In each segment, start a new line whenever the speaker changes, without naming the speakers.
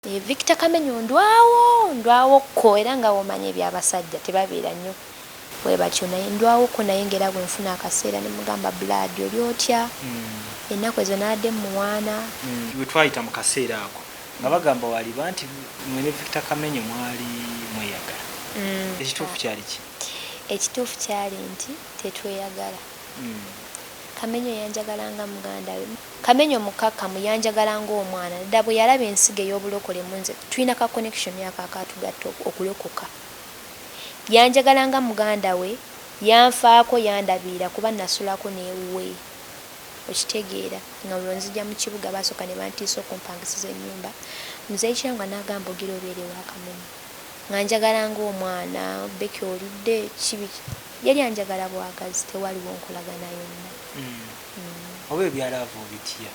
Victor Kamenyo ndwawo ko era nga womanye byabasajja tebabeera nnyo bwe batyo naye ndwawo ko naye ngera bwe nfuna akaseera ne mugamba blood oli otya ennaku ezo nadde muwaana
bwe twayita mu kaseera ako nga bagamba wali banti mwene Victor Kamenyo mwali mweyagala ekituufu kyali ki?
Ekituufu kyali nti tetweyagala. Kamenyo yanjagalanga muganda we. Kamenyo mukakamu yanjagalanga omwana dda bwe yalaba ensigo ey'obulokole munze tulina ka connection yakakatugatta okulokoka. Yanjagalanga muganda we yanfaako yandabiira kuba nasulako n'ewuwe okitegeera nga olwonzija mu kibuga basooka ne bantiisa okumpangisiza ennyumba muzeeyi kyangwa n'agamba ogira obeere wa Kamenyo nga njagalanga omwana Becky oludde kibi yali anjagala bwagazi tewaliwo nkolagana yonna.
Oba ebyalaavu bitya?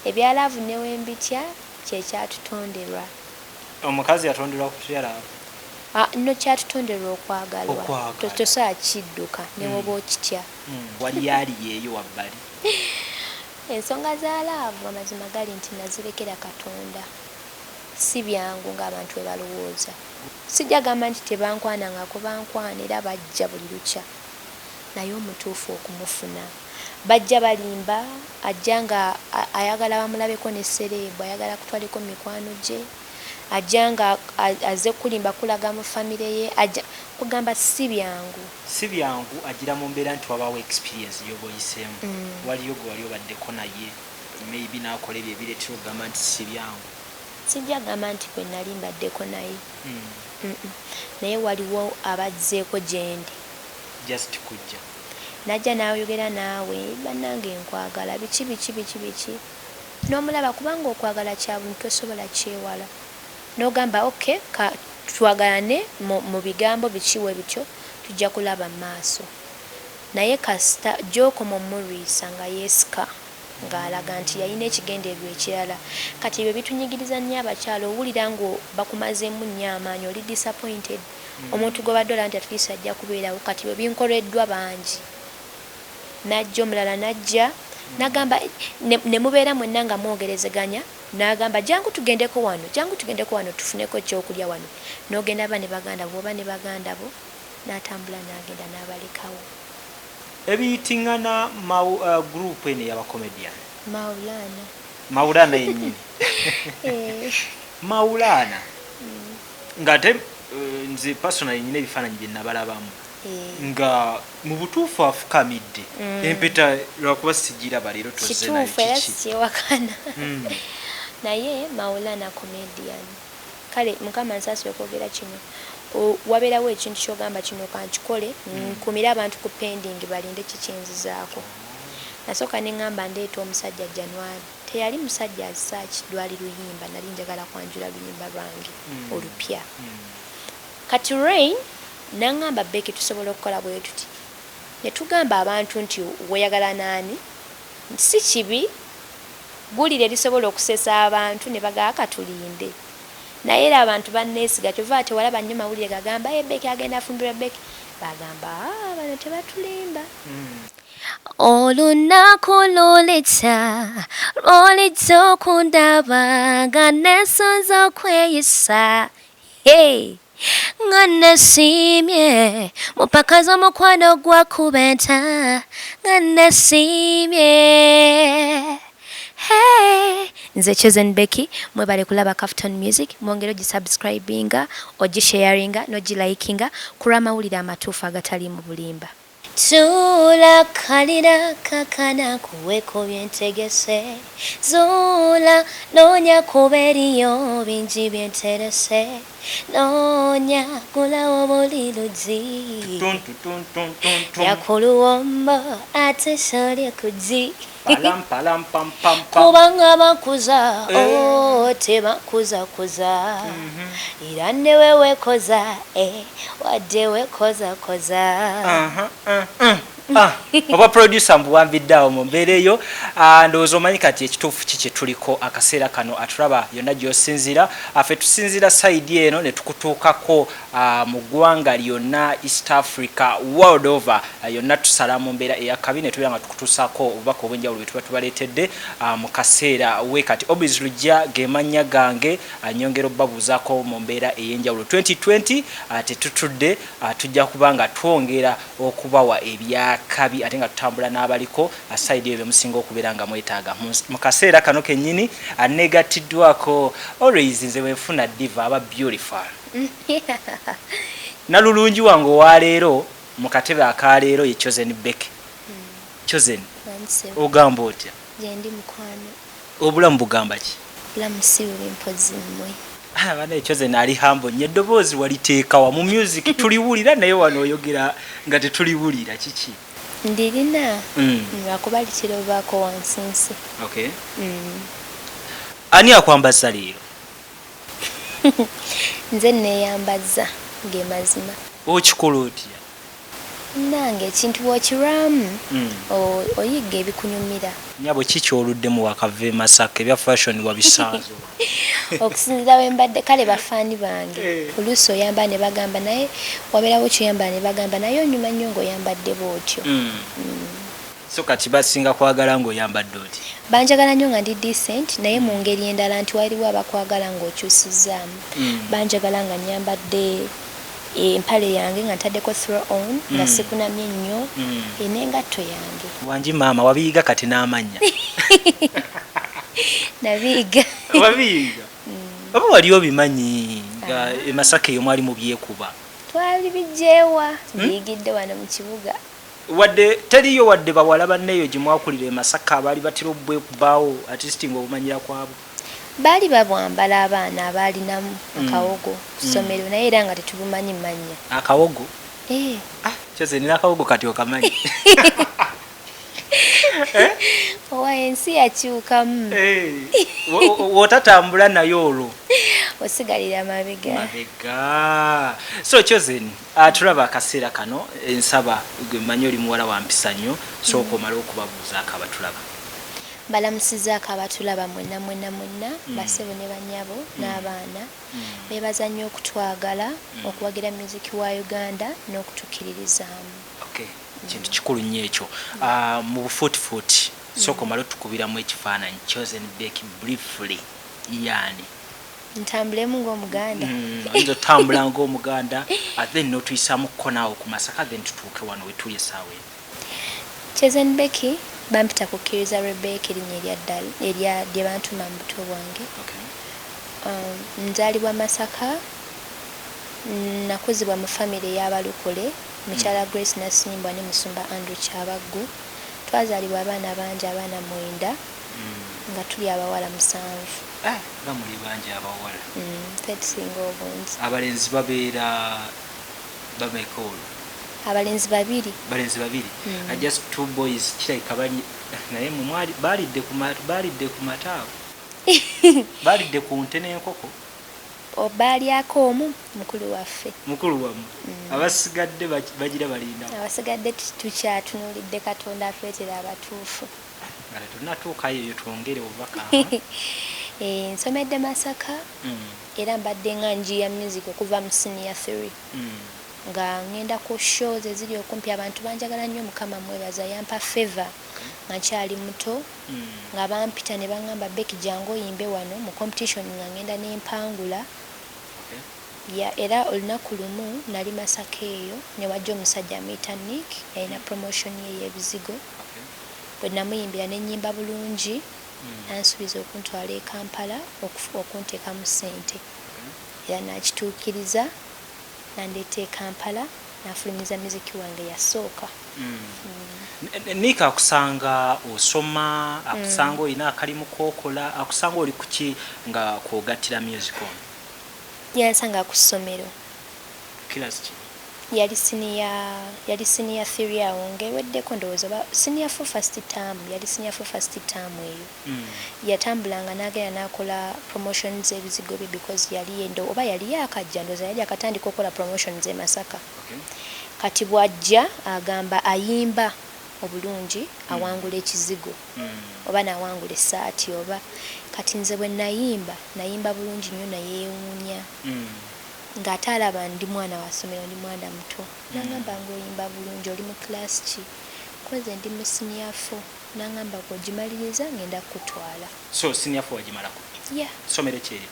Ebyalaavu ne wembitya kyekyatutonderwa.
Omukazi yatonderwa ku byalaavu?
No kyatutonderwa okwagalwa. Tosobola kidduka ne woba okitya.
Wali yali yeeyo wabbali?
Ensonga za laavu amazima gali nti nazirekera Katonda. Si byangu ng'abantu bwe balowooza. Sijja gamba nti tebankwanangako bankwana era bajja buli lukya. Naye omutuufu okumufuna. Bajja balimba ajja nga ayagala bamulabeko ne serebu ayagala kutwaleko mikwano gye. Ajja nga aze kulimba kulaga mu famire ye ajja kugamba si byangu.
Si byangu agira mu mbeera nti wabaawo experience y'oba oyiseemu. Waliyo gwe wali obaddeko naye maybe n'akola ebyo ebireetera okugamba nti si byangu.
Sijja gamba nti kwe nali mbaddeko naye. Naye waliwo abazzeeko gyendi.
Just kujja.
Najja n'ayogera naawe bannange nkwagala biki n'omulaba kubanga okwagala kya buntu tosobola kyewala n'ogamba okay ka twagalane mu bigambo bikiwe bityo tujja kulaba mu maaso naye kasita gy'okoma omulwisa nga yeesika ng'alaga nti yalina ekigendererwa ekirala kati ebyo bitunyigiriza nnyo abakyala owulira ngo bakumazeemu nnyo amaanyi oli disappointed omuntu gwe badde olaba nti at least ajja kubeerawo kati bwe binkoleddwa bangi najja omulala najja nagamba ne mubeera mwenna nga mwogerezeganya nagamba jangu tugendeko wano tufuneko ekyokulya wano n'ogenda ba ne baganda bwoba ne baganda bo n'atambula n'agenda n'abalekawo.
Ebiyitiŋŋana group eno y'abakomedian Maulana yennyini Maulana ng'ate nze personally nyina ebifaananyi bye nabalabamu nga mu butuufu afukamidde empeta lwakuba sigiraba leero tozze nayo
kituufu era sikyewakana naye Maulana comedian kale mukama nsaasi okwogera kino wabeerawo ekintu kyogamba kino kankikole nkumire abantu ku pending balinde kikinzizaako nasooka ne ŋŋamba ndeeta omusajja January teyali musajja azisaaki lwali luyimba nali njagala kwanjula luyimba lwange olupya kati Rain nangamba Becky tusobola okukola bwe tuti ne tugamba abantu nti weyagala naani si kibi gulire lisobola okusesa abantu ne bagaaka tulinde naye era abantu banneesiga kyova ate walaba nnyo mawulire gagamba Becky agenda afumbirwa Becky bagamba bano tebatulimba olunaku lw'olijja okundaba nga neesonza okweyisa nga nesiimye mupakaza omukwano gwakubenta nga nesiimye nze Chosen Becky mwebale kulaba Kaftan Music mwongere ogisubscribinga ogisharinga n'ogilikinga kulwa amawulire amatuufu agatali mu bulimba. Tula kalira kakana kuweko byentegese Zula nonya kuberiyo bingi byenterese Nonya kulawo buliluzi Yakuluwombo ate soli kuji Kubanga bakuza tebakuza Ira newe wekoza wadde wekoza
oba producer mbuwambiddeawo mu mbeera eyo. Ndowooza omanyi kati ekituufu kiki tuliko akaseera kano atulaba yonna gy'osinziira. Ffe tusinziira sayidi eno ne tukutuukako mu ggwanga lyonna East Africa world over yonna tusala mu mbeera eyakabi ne tubeera nga tukutuusaako obubaka obw'enjawulo bwe tuba tubaleetedde mu kaseera we kati. Obis Lujja ge mannya gange, nyongera obbabuuzaako mu mbeera ey'enjawulo. 2020 tetutudde, tujja kuba nga twongera okubawa ebyakabi ate nga tutambula n'abaliko sayidi eyo bemusinga okubeera nga mwetaaga mu kaseera kano kennyini. Aneegatiddwako always nze wenfuna diva aba beautiful nalulungi wange owaleero mu katebe akaleero ye Chosen Becky. Chosen, ogamba otya?
Gyendi mukwano.
Obulamu bugamba ki?
Bulamu si bubi mpozi mmwe.
Bana Chosen ali hambo nnyo, eddoboozi waliteekawa mu music tuliwulira naye wano oyogera nga tetuliwulira kiki?
Ndirina lwakuba likirobaako wansi nsi.
Okay. Ani akwambaza leero?
Nze neeyambaza ge mazima.
Okikola otya?
Nange ekintu bw'okirwamu oyiga ebikunyumira.
Nyabo kiki oluddemu wakava e Masaka ebya fashion wabisanzo?
Okusinziira we mbadde kale bafaani bange oluusi oyamba ne bagamba naye wabeerawo kyoyamba ne bagamba naye onyuma nnyo ng'oyambadde bw'otyo.
So kati basinga kwagala ng'oyambadde oti?
Banjagala nnyo nga ndi decent naye mu ngeri endala nti waliwo abakwagala ng'okyusizaamu. Banjagala nga nyambadde empale yange nga ntaddeko throw on nga sikunamye nnyo n'engatto yange.
Wangi maama wabiyiga kati n'amannya?
Nabiyiga.
Wabiyiga? Oba wali obimanyi nga e Masaka eyo mwali mu byekuba?
Twali bijjeewa biyigidde wano mu kibuga.
Wadde teriyo wadde bawala banneeyo gye mwakulira e Masaka abaali batera obbwekubaawo artisti ng'obumanyira kwabo?
Baali babwambala abaana abaalinamu akawogo ku ssomero naye era nga tetubumanyi mannya.
Akawogo? Chosen nina akawogo kati okamanyi?
Owa ensi yakyukamu.
Wotatambula nayo olwo
osigalira mabega.
So Chosen, tulaba akaseera kano ensaba gwe mmanyi oli muwala wa mpisa nnyo sooka omala okubabuuzaako abatulaba.
Balamusizaako abatulaba mwenna basebo ne bannyabo n'abaana beebaza nnyo okutwagala okuwagira music wa Uganda n'okutukkiririzaamu.
Kintu kikulu nnyo ekyo. Mu bufuutifuuti sooka omala otukubiramu ekifaananyi Chosen Becky briefly yaani?
Ntambulemu ng'Omuganda.
Oyinza otambula ng'Omuganda then n'otuyisaamu kkonaawo ku Masaka then tutuuke wano we tuli essaawa eno.
Chosen Becky bampita kukkiriza Rebecca erinnya lye bantuma mu buto bwange. Nzaalibwa Masaka, nakuzibwa mu famire y'Abalokole, mukyala Grace Nasimbwa ne Musumba Andrew Kyabaggu. Twazaalibwa abaana bangi, abaana 9 nga tuli abawala 7.
Nga muli bangi abawala?
Tetusinga obungi.
Abalenzi babeera bameka olwo? Abalenzi 2. Balenzi 2? Just 2 boys kirabika bali naye mumwali balidde ku mataawo? Balidde ku nte n'enkoko?
Obaalyako omu mukulu waffe.
Mukulu wamu? Abasigadde bagira balinda?
Abasigadde tukyatunuulidde Katonda atwetera abatuufu.
Nga tetunnatuukayo eyo twongere obubaka.
Nsomedde Masaka era mbadde nga njiya music okuva mu senior 3 nga ngenda ku shows eziri okumpi. Abantu banjagala nnyo, Mukama mwebaza, yampa favor nga nkyali muto nga bampita ne baŋŋamba Becky jangu oyimbe wano mu competition nga ngenda n'empangula. Era olunaku lumu nali Masaka eyo ne wajja omusajja amuyita Nick yalina promotion ye y'ebizigo. Bwe namuyimbira n'ennyimba bulungi nansuubiza okuntwala e Kampala okunteekamu ssente era nakituukiriza nandeeta e Kampala nafulumiza muziki wange yasooka.
Nick akusanga osoma, akusanga olina akalimu kookola, akusanga oli kuki nga kwogattira music ono?
Yansanga ku ssomero.
Class ki?
Yali senior 3 awo ngeweddeko ndowooza senior 4 first term, yali senior 4 first term eyo. Yatambulanga n'agenda n'akola promotions ebizigo bye because yali yendo oba yali yakajja ndowooza yali akatandika okukola promotions e Masaka. kati bw'ajja agamba ayimba obulungi awangula ekizigo oba nawangula essaati oba kati nze bwe nayimba bulungi nnyo nayeewuunya ng'ate alaba ndi mwana wa ssomero ndi mwana muto n'agamba ng'oyimba bulungi oli mu kilasi ki koze ndi mu senior 4 n'agamba gwogimaliriza ngenda kukutwala
so senior 4 wagimalako
yeah
ssomero kyeri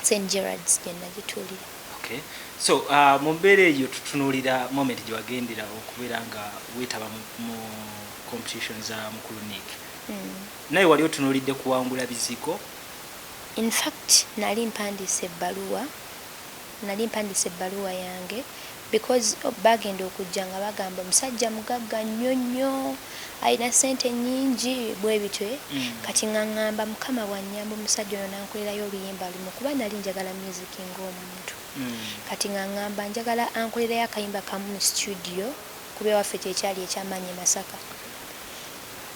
St. Gerard's gye nagituulira.
Okay. So mu mbeera eyo tutunuulira moment gye wagendera okubeera nga weetaba mu competition za Mukuluniiki. Naye wali otunuulidde kuwangula bizigo?
In fact nali mpandiise ebbaluwa yange because bagenda okujja nga bagamba omusajja mugagga nnyo alina ssente nnyingi bwe bitwe kati ngamba mukama bwannyamba omusajja ono nankolerayo oluyimba lumu kuba nali njagala music ng'omuntu kati ngamba njagala ankolerayo akayimba kamu mu studio kuba waffe kyekyali ekyamaanyi Masaka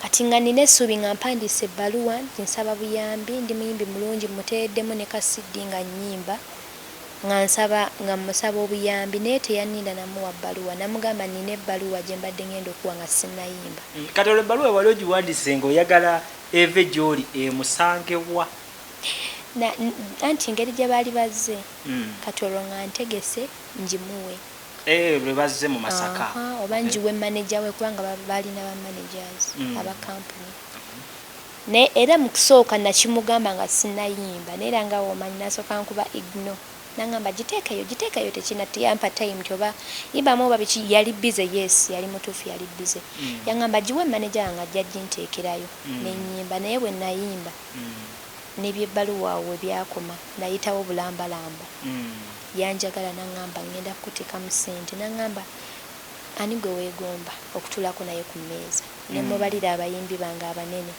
kati nga nina essuubi nga mpandiise ebbaluwa nsaba buyambi ndi muyimbi mulungi muteeddemu ne kasidi nga nnyimba nga musaba obuyambi naye teyanninda namuwa bbaluwa namugamba nina ebbaluwa gye mbadde ngenda okuwa nga sinnayimba
kati olwo ebbaluwa wali ogiwandiise ng'oyagala eve gy'oli emusangewa
anti ngeri gye baali bazze kati olwo nga ntegese ngimuwe
lwe bazze mu Masaka
oba njiwe manager we kubanga balina ba managers aba company ne era mu kusooka nakimugamba nga sinnayimba naye nga womanyi nasooka nkuba igno nangamba giteekayo tekinatiyampa time kyoba yimbamu oba biki yali busy yes yali mutuufu yali busy yangamba giwe manager nga ajja ginteekerayo nenyimba naye bwe nayimba n'ebyebbaluwa we byakoma nayitawo bulambalamba yanjagala nangamba ngenda kukuteekamu ssente nangamba ani gwe weegomba okutuulako naye ku mmeeza ne mubalira abayimbi bange abanene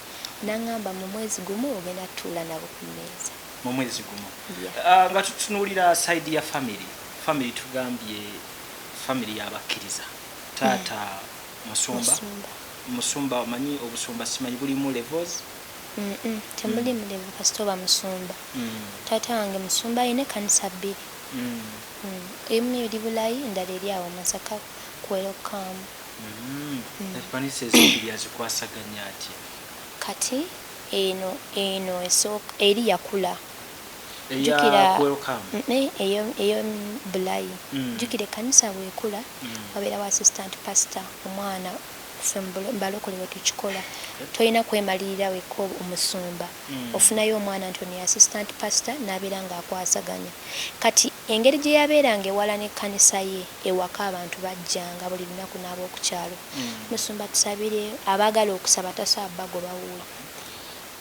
nangamba mu mwezi gumu ogenda tutuula nabo ku mmeeza
mu mwezi gumu nga tutunuulira side ya family tugambye family y'abakkiriza taata musumba omanyi obusumba simanyi bulimu levels
temuli mu level kasita oba musumba taata wange musumba ayina ekkanisa bbiri emu eri Bulayi endala eri awo Masaka kwerokamu
ekkanisa ezibiri azikwasaganya ati
kati eno esooka eri yakula eyo Bulayi jjukira ekkanisa bwekula wabeerawo assistant pastor omwana ffe mbalokole bwe tukikola tolina kwemalirira wekka omusumba ofunayo omwana ntoni assistant pastor n'abeera ng'akwasaganya kati engeri gye yabeeranga ewala n'ekkanisa ye ewaka abantu bajjanga buli lunaku n'ab'okukyalo musumba tusabire abaagala okusaba tasaba bagobawuwe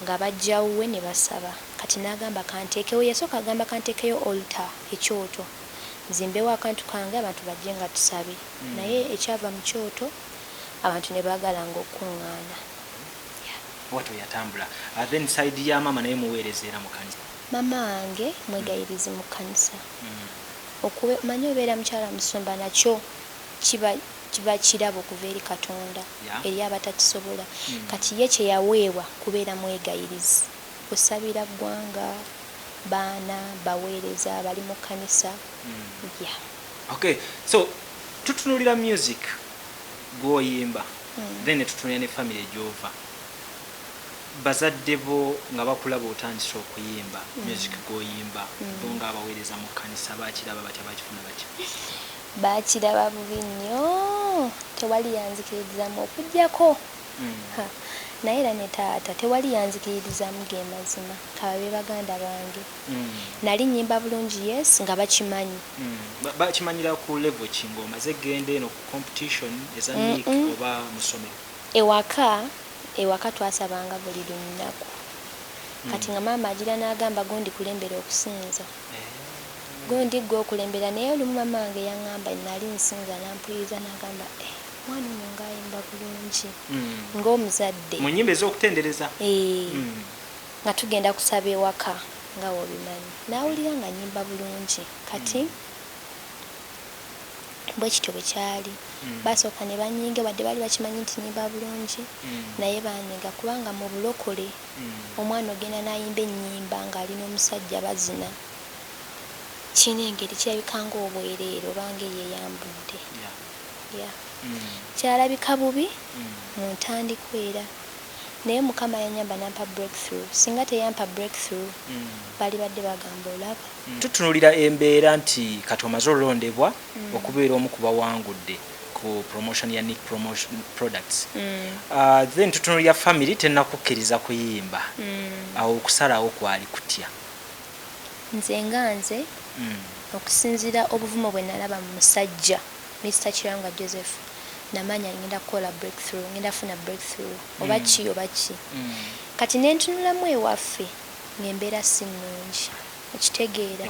nga bajjawuwe ne basaba kati n'agamba kanteekewo yasooka agamba kanteekeyo altar ekyoto nzimbewo akantu kange abantu bajje nga tusabe naye ekyava mu kyoto abantu ne baagalanga okuŋŋaana
wato yatambula then side ya mama naye muweereza era mu kanisa
mama wange mwegayirizi mu kanisa manyi obeera mukyala musumba nakyo kiba kirabo okuva eri Katonda eri abatakisobola kati ye kye yaweebwa kubeera mwegayirizi kusabira ggwanga baana baweereza bali mu kanisa
okay so tutunuulira music gwoyimba then tutunulira ne family gyova bazadde bo nga bakulaba otandise okuyimba music gwoyimba bo nga abaweereza mu kanisa bakiraba batya bakifuna batya
bakiraba bubi nnyo tewali yanzikirizamu okujjako naye era ne taata tewali yanzikirizamu ge mazima kababe baganda bange nali nyimba bulungi yes nga bakimanyi
bakimanyira ku level kingo omaze gende eno ku competition eza Nick oba musomero ewaka twasabanga buli lunaku kati nga maama agira n'agamba gundi kulembera okusinza gundi gwe okulembera naye olumu mama wange yaŋŋamba nali nsinza nampuliriza n'agamba mwana ono ng'ayimba bulungi ng'omuzadde mu nnyimba ez'okutendereza
nga tugenda kusaba ewaka nga wobimanyi n'awulira nga nnyimba bulungi kati bwe kityo bwe kyali basooka ne banyiga wadde baali bakimanyi nti nnyimba bulungi naye banyiga kubanga mu bulokole omwana ogenda n'ayimba ennyimba ng'alina omusajja bazina kirina engeri kirabika ng'obwereere obanga eyeyambudde yeah. Kyalabika bubi mu ntandikwa era naye Mukama yanyamba nampa breakthrough. Singa teyampa breakthrough bali badde bagamba olaba.
Tutunulira embeera nti kati omaze olondebwa okubeera omu ku bawangudde ku promotion ya Nick Promotion Products. Then tutunulira family tennakukkiriza kuyimba. Awo okusalawo kwali kutya?
Nze okusinzira obuvumo bwe nalaba mu musajja Mr. Kiranga Joseph namanya ngenda kukola breakthrough, ngenda funa breakthrough oba ki oba ki. Kati nentunulamu ewaffe ng'embeera si nnungi okitegeera.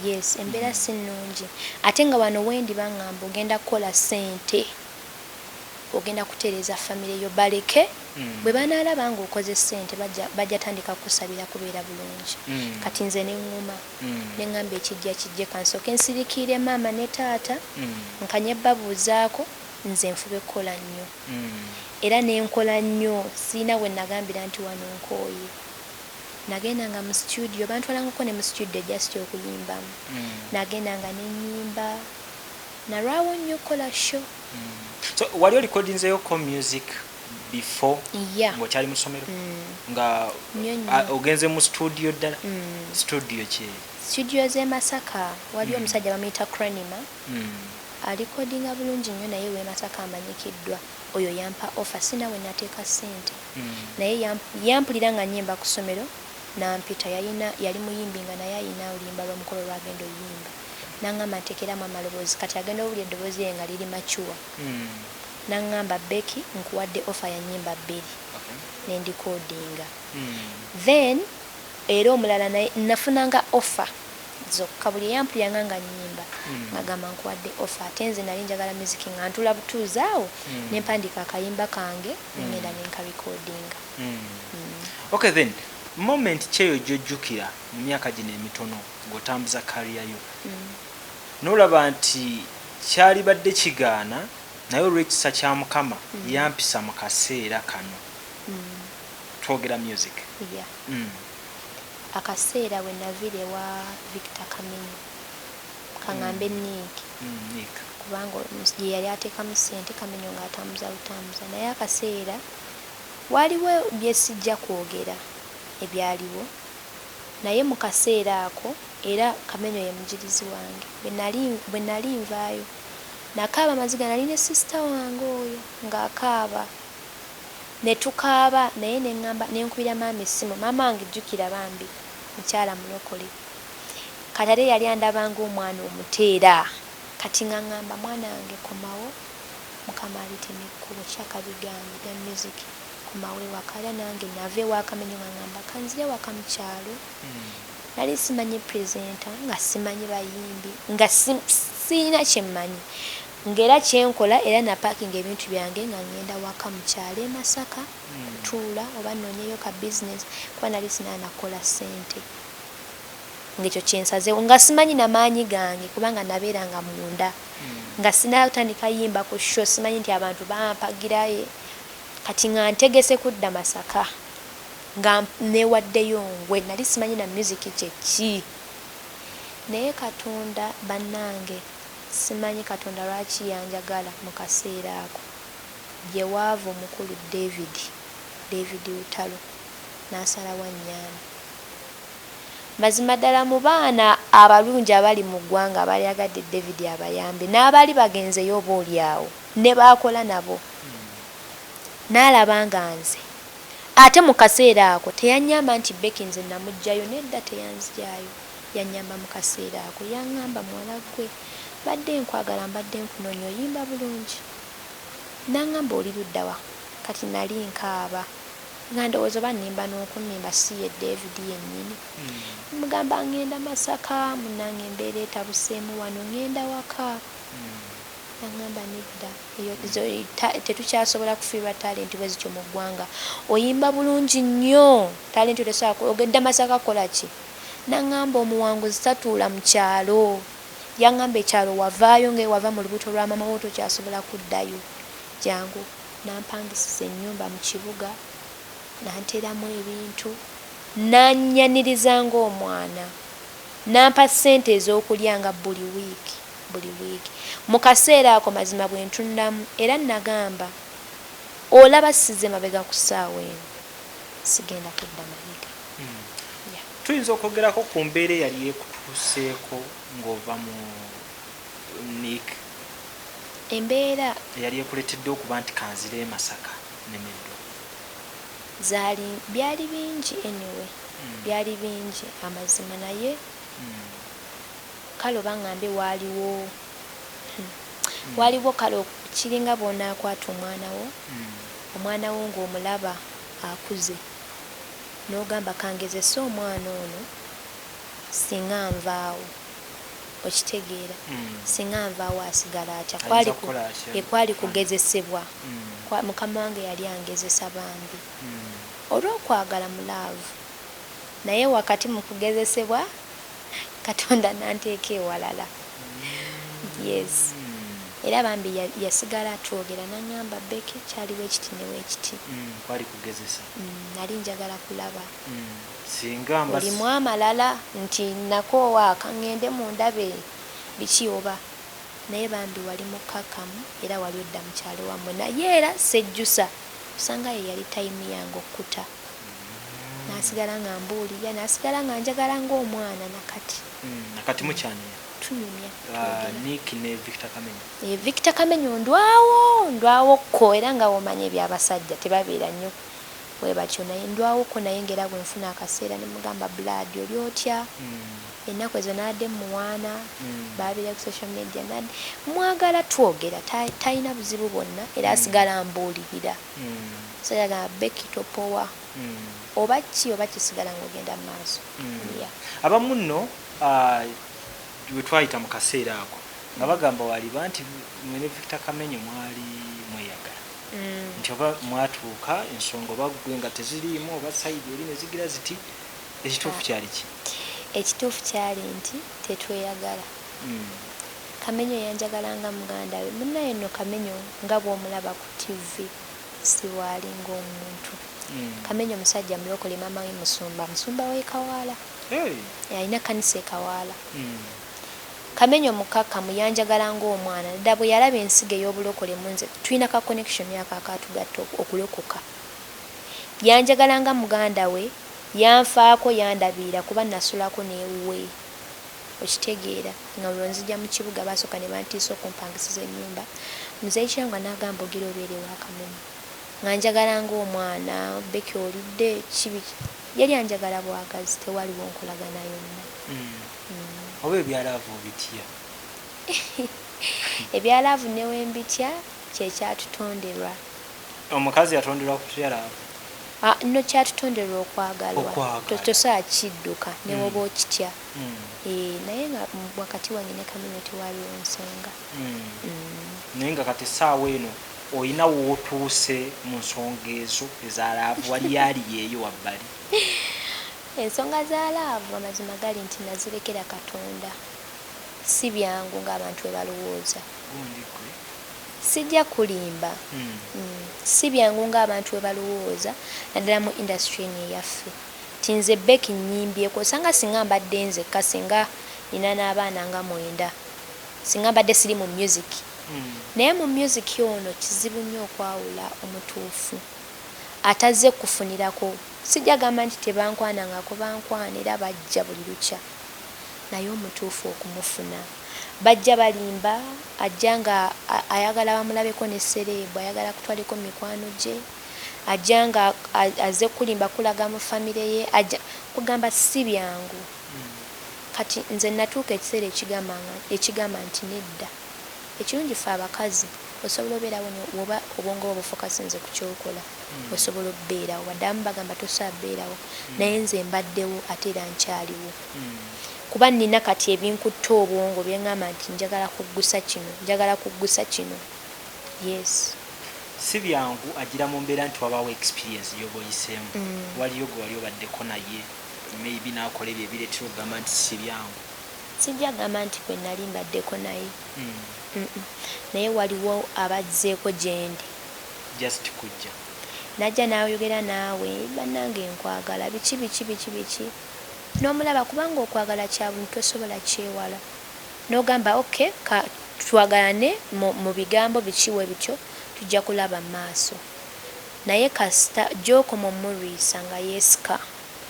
Yes, embeera si nnungi ate nga wano wendi baŋŋamba ogenda kukola ssente ogenda kutereeza famire yo baleke bwe banaalaba nga okoze ssente bajja tandika kusabira kubeera bulungi. Kati nze neŋŋuma neŋŋamba ekijja kijje kansooke nsirikiire maama ne taata nkanye babuuzaako nze nfube kukola nnyo era nenkola nnyo siina we nagambira nti wano nkooye. Nagendanga mu studio bantwalangako ne mu studio just okuyimbamu. Nagendanga nenyimba nalwawo nnyo okukola show.
So wali olicordinzeyoko music before ng'okyali mu ssomero nga ogenze mu studio ddala? Studio ki?
Studio z'e Masaka wali omusajja bamuyita Cranima alikodinga bulungi nnyo naye w'e Masaka amanyikiddwa. Oyo yampa offer sina we nateeka ssente naye yampulira nga nnyimba ku ssomero nampita. Yali muyimbi nga naye ayina oluyimba lw'omukolo lwagenda oyimba naŋŋamba nteekeramu amaloboozi kati agenda owulira eddoboozi ye nga liri macuwa. Naŋŋamba Becky nkuwadde offer ya nnyimba 2 nendikodinga. Then era omulala nafunanga offer zokka buli yampuliranga nga nnyimba ngagamba nkuwadde offer ate nze nali njagala music nga ntula butuuzi awo nempandika akayimba kange nengenda nenkarekodinga.
Okay, then moment kyeyo gyojjukira mu myaka gino emitono ng'otambuza kaliya yo n'olaba nti kyali badde kigaana naye olw'ekisa kya Mukama yampisa mu kaseera kano twogera music?
Akaseera we navire wa Victor Kamenyi kaŋŋambe Nick kubanga gye yali ateekamu ssente Kamenyi ng'atambuza butambuza naye akaseera waliwo bye sijja kwogera ebyaliwo naye mu kaseera ako era Kamenyi ye mujirizi wange bwe nali nvaayo nakaaba maziga nali ne sisita wange oyo ng'akaaba ne tukaaba naye nenkubira maama essimu maama wange jjukira bambi mukyala mulokole kati ate yali andabanga omwana omuteera kati nga ŋŋamba mwana wange komawo Mukama alitema ekkubo kyakabigambi ga music komawo ewaka era nange nava ewakamenyi nga ŋŋamba kanzire waka mu kyalo nali simanyi presenta nga simanyi bayimbi nga siina kyemmanyi ngera kyenkola era napakinga ebintu byange nga ngenda waka mu kyalo e Masaka kutuula oba nnoonyeyo ka business kuba nali sinaanakola ssente ng'ekyo kyensazeewo nga simanyi namaanyi gange kubanga nabeeranga munda nga sinatandika yimba ku show simanyi nti abantu bampagiraye kati nga ntegese kudda Masaka nga newaddeyo ngwe nali simanyi na music kyeki naye Katonda bannange simanyi Katonda lwaki yanjagala mu kaseera ako gye waava omukulu David Lutalo n'asalawo annyamba mazima ddala mu baana abalungi abali mu ggwanga abalyagadde David abayambe n'abali bagenzeyo obaolyawo ne baakola nabo n'alaba nga nze ate mu kaseera ako teyanyamba nti Becky nze namuggyayo nedda teyanzigyayo yanyamba mu kaseera ako yaŋŋamba muwala gwe badde nkwagala mbadde nkunoonya oyimba bulungi naŋŋamba oli luddawa kati nali nkaaba nga ndowooza oba nnimba n'okunnimba si ye David yennyini mugamba ngenda Masaka munnange embeera etabuseemu wano ngenda waka naŋŋamba nedda tetukyasobola kufiirwa talenti bwe zityo mu ggwanga oyimba bulungi nnyo talenti otesobola ogedda Masaka kola ki naŋŋamba omuwanguzi tatuula mu kyalo yaŋŋamba ekyalo wavaayo ng'ewava mu lubuto lwa mama wo tokyasobola kuddayo jangu nampangisiza ennyumba mu kibuga nanteramu ebintu nannyaniriza ng'omwana nampa ssente ez'okulya nga buli wiiki buli wiiki mu kaseera ako mazima bwe ntundamu era nagamba olaba size mabega ku ssaawa eno sigenda kudda mabega.
Tuyinza okwogerako ku mbeera eyali ekutuuseeko ng'ova mu NIC,
embeera
eyali ekuletedde okuba nti kanzire Masaka nemeddwa?
byali bingi anyway, byali bingi amazima, naye kale oba ngambe waliwo kale kiringa bw'onaakwata omwana wo ng'omulaba akuze n'ogamba kangezesa omwana ono singa nvaawo, okitegeera, singa nvaawo asigala atya, kwali kugezesebwa. Mukama wange yali angezesa bambi olw'okwagala mulaavu, naye wakati mu kugezesebwa Katonda nanteeka ewalala. Yes. Era bambi yasigala atwogera n'angamba Becky kyaliwo ekiti neweekiti.
Kwali kugezesa.
Nali njagala kulaba.
Singa mbasi.
Olimu amalala nti nakoowa kangende mu ndabe biki oba. Naye bambi wali mukkakkamu era wali odda mu kyalo wammwe. Naye era sejjusa osanga ye yali tayimu yange okkuta. Nasigala nga mbuulira, nasigala nga njagala ng'omwana nakati.
Nakati mukyaniya.
Tunyumya.
NIC ne Victor Kamenyo.
Victor Kamenyo ndwawo ko era nga womanya ebyabasajja tebabeera nnyo bwe batyo, naye ndwawo ko, naye ngera bwe nfuna akaseera ne mugamba Blood oli otya? Ennaku ezo nadde muwaana, babeera ku social media nadde mwagala twogera, talina buzibu bwonna era asigala mbuulirira. Sayaga Becky topowa. Oba kisigala ng'ogenda mu maaso.
Abamu nno bwe twayita mu kaseera ako nga bagamba waliba nti mwene Victor Kamenyo mwali mweyagala, nti oba mwatuuka ensonga oba ggwe nga teziriimu oba sayidi eri ne zigira ziti, ekituufu kyali ki?
Ekituufu kyali nti tetweyagala. Kamenyo yanjagalanga muganda we, munnaye nno Kamenyo nga bw'omulaba ku TV si waali ng'omuntu. Kamenyo musajja mulokole, mama we musumba w'e Kawaala. Alina kanisa e Kawaala. Kamenyo mukkakkamu yanjagala ng'omwana, dda bwe yalaba ensigo ey'obulokole mu nze, tulina ka connection yako akatugatta okulokoka. Yanjagala nga muganda we, yanfaako yandabiira kuba nasulako n'ewuwe. Okitegeera nga olwo nzija mu kibuga basooka ne bantiisa okumpangisiza ennyumba. Muzeeyi kyange n'agamba ogira obeere wa Kamenyo. Nga njagala ng'omwana, Becky olidde kibi. Yali anjagala bwagazi, tewaliwo nkolagana yonna.
Oba ebyalaavu bitya?
Ebyalaavu newembitya kyekyatutonderwa.
Omukazi yatonderwa ku byalaavu?
Nno kyatutonderwa okwagalwa. Tosobola kidduka newoba okitya. Naye nga wakati wange ne Kamenyo tewaliwo nsonga.
Naye nga kati essaawa eno olina wootuuse mu nsonga ezo ezalaavu, wali eyo wabbali?
Ensonga za laavu amazima gali nti nazirekera Katonda. Si byangu ng'abantu bwe balowooza. Sijja kulimba. Si byangu ng'abantu bwe balowooza, naddala mu industry eyaffe. Tinze Becky nnyimbyeko, osanga singa mbadde nzekka, singa nina n'abaana nga 9, singa mbadde siri mu music. Naye mu music ono kizibu nnyo okwawula omutuufu atazze kufunirako. Sijja gamba nti tebankwanangako, bankwana era bajja buli lukya, naye omutuufu okumufuna. Bajja balimba, ajja nga ayagala bamulabeko ne serebu, ayagala kutwaliko mikwano gye, ajja nga azze kulimba kulaga mu famire ye, ajja kugamba si byangu. Kati nze natuuka ekiseera ekigamba nti nedda. Ekirungi ffe abakazi osobola obeerawo oba obwongo bwo bufokasinze ku kyokola, osobola okubeerawo. Baddamu bagamba tosobola beerawo, naye nze mbaddewo ate era nkyaliwo. Kuba nina kati ebinkutta obwongo byeŋŋamba nti njagala kuggusa kino. Yes.
Si byangu agira mu mbeera nti wabaawo experience y'oba oyiseemu. Waliyo gwe wali obaddeko naye maybe n'akola ebyo ebireetera okugamba nti si byangu.
Sijja gamba nti kwe nali mbaddeko naye. Naye waliwo abazzeeko gyendi.
Just kujja.
Najja n'ayogera naawe, bannange nkwagala, biki. N'omulaba kubanga okwagala kya buntu tosobola kyewala. n'ogamba okay twagalane mu bigambo bikiwe bityo tujja kulaba maaso naye kasita gy'okoma omulwisa nga yeesika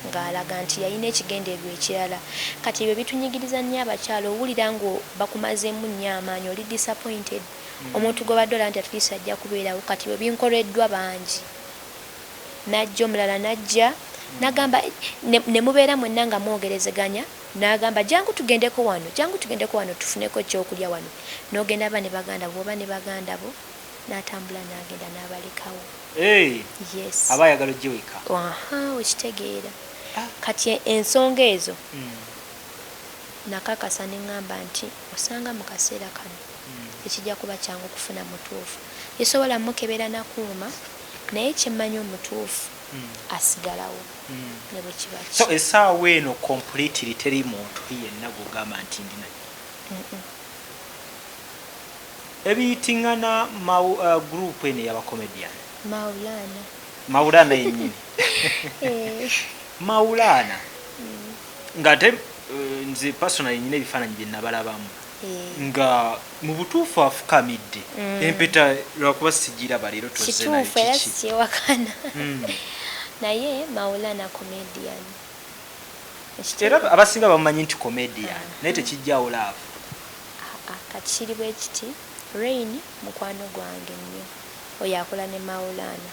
ng'alaga nti yalina ekigendererwa ekirala kati ebyo bitunyigiriza nnyo abakyala owulira nga bakumazeemu nnyo amaanyi oli disappointed omuntu gwe badde olaba nti atulisa ajja kubeerawo kati bwe binkoleddwa bangi najja omulala najja nagamba ne mubeera mwenna nga mwogerezeganya nagamba jangu tugendeko wano tufuneko ekyokulya wano n'ogenda ba ne baganda bwoba ne baganda bo n'atambula n'agenda n'abalekawo yes
abayagala ogiweka
okitegeera kati ensonga ezo nakakasa ne ŋŋamba nti osanga mu kaseera kano ekijja kuba kyangu okufuna mutuufu yesobola mukebera nakuuma naye kyemmanyi omutuufu asigalawo ne bwe kiba
so essaawa eno completely teri muntu yenna gugamba nti ndina ebiyitiŋŋana group eno y'abakomedian Maulana yennyini Maulana nga te nze personal nyina ebifaananyi bye nabalabamu nga mu butuufu afukamidde empeta lwakuba sigiraba leero tozze nayo
kituufu era sikyewakana naye Maulana comedian
era abasinga bamumanyi nti comedian naye tekijjawo laavu
kati kiri bwe kiti Rain mukwano gwange nnyo oyo akola ne Maulana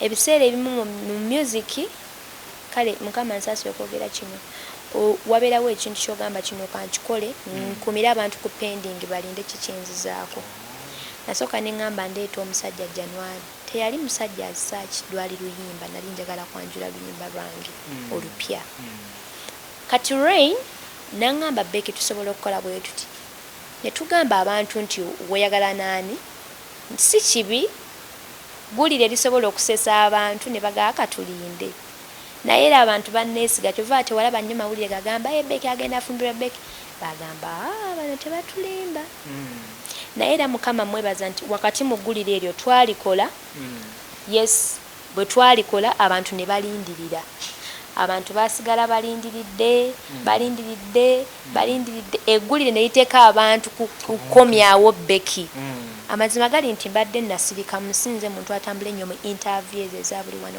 ebiseera ebimu mu music kale mukama nsasi okwogera kino wabeerawo ekintu kyogamba kino kankikole nkumira abantu ku pending balinde kikyenzizaako nasooka ne ŋŋamba ndeeta omusajja January teyali musajja asaaki lwali luyimba nali njagala kwanjula luyimba lwange olupya kati Rain naŋŋamba Becky tusobola okukola bwe tuti ne tugamba abantu nti weyagala naani si kibi gulire lisobola okusesa abantu ne bagaa katulinde naye era abantu banneesiga kyova ate walaba nnyo mawulire gagamba Becky agenda afumbirwa Becky bagamba bano tebatulimba naye era mukama mwebaza nti wakati mu ggulire eryo twalikola yes bwe twalikola abantu ne balindirira abantu basigala balindiridde eggulire ne liteeka abantu kukomyawo Becky amazima gali nti mbadde nasirika musinze muntu atambula ennyo mu interviews eza buli wano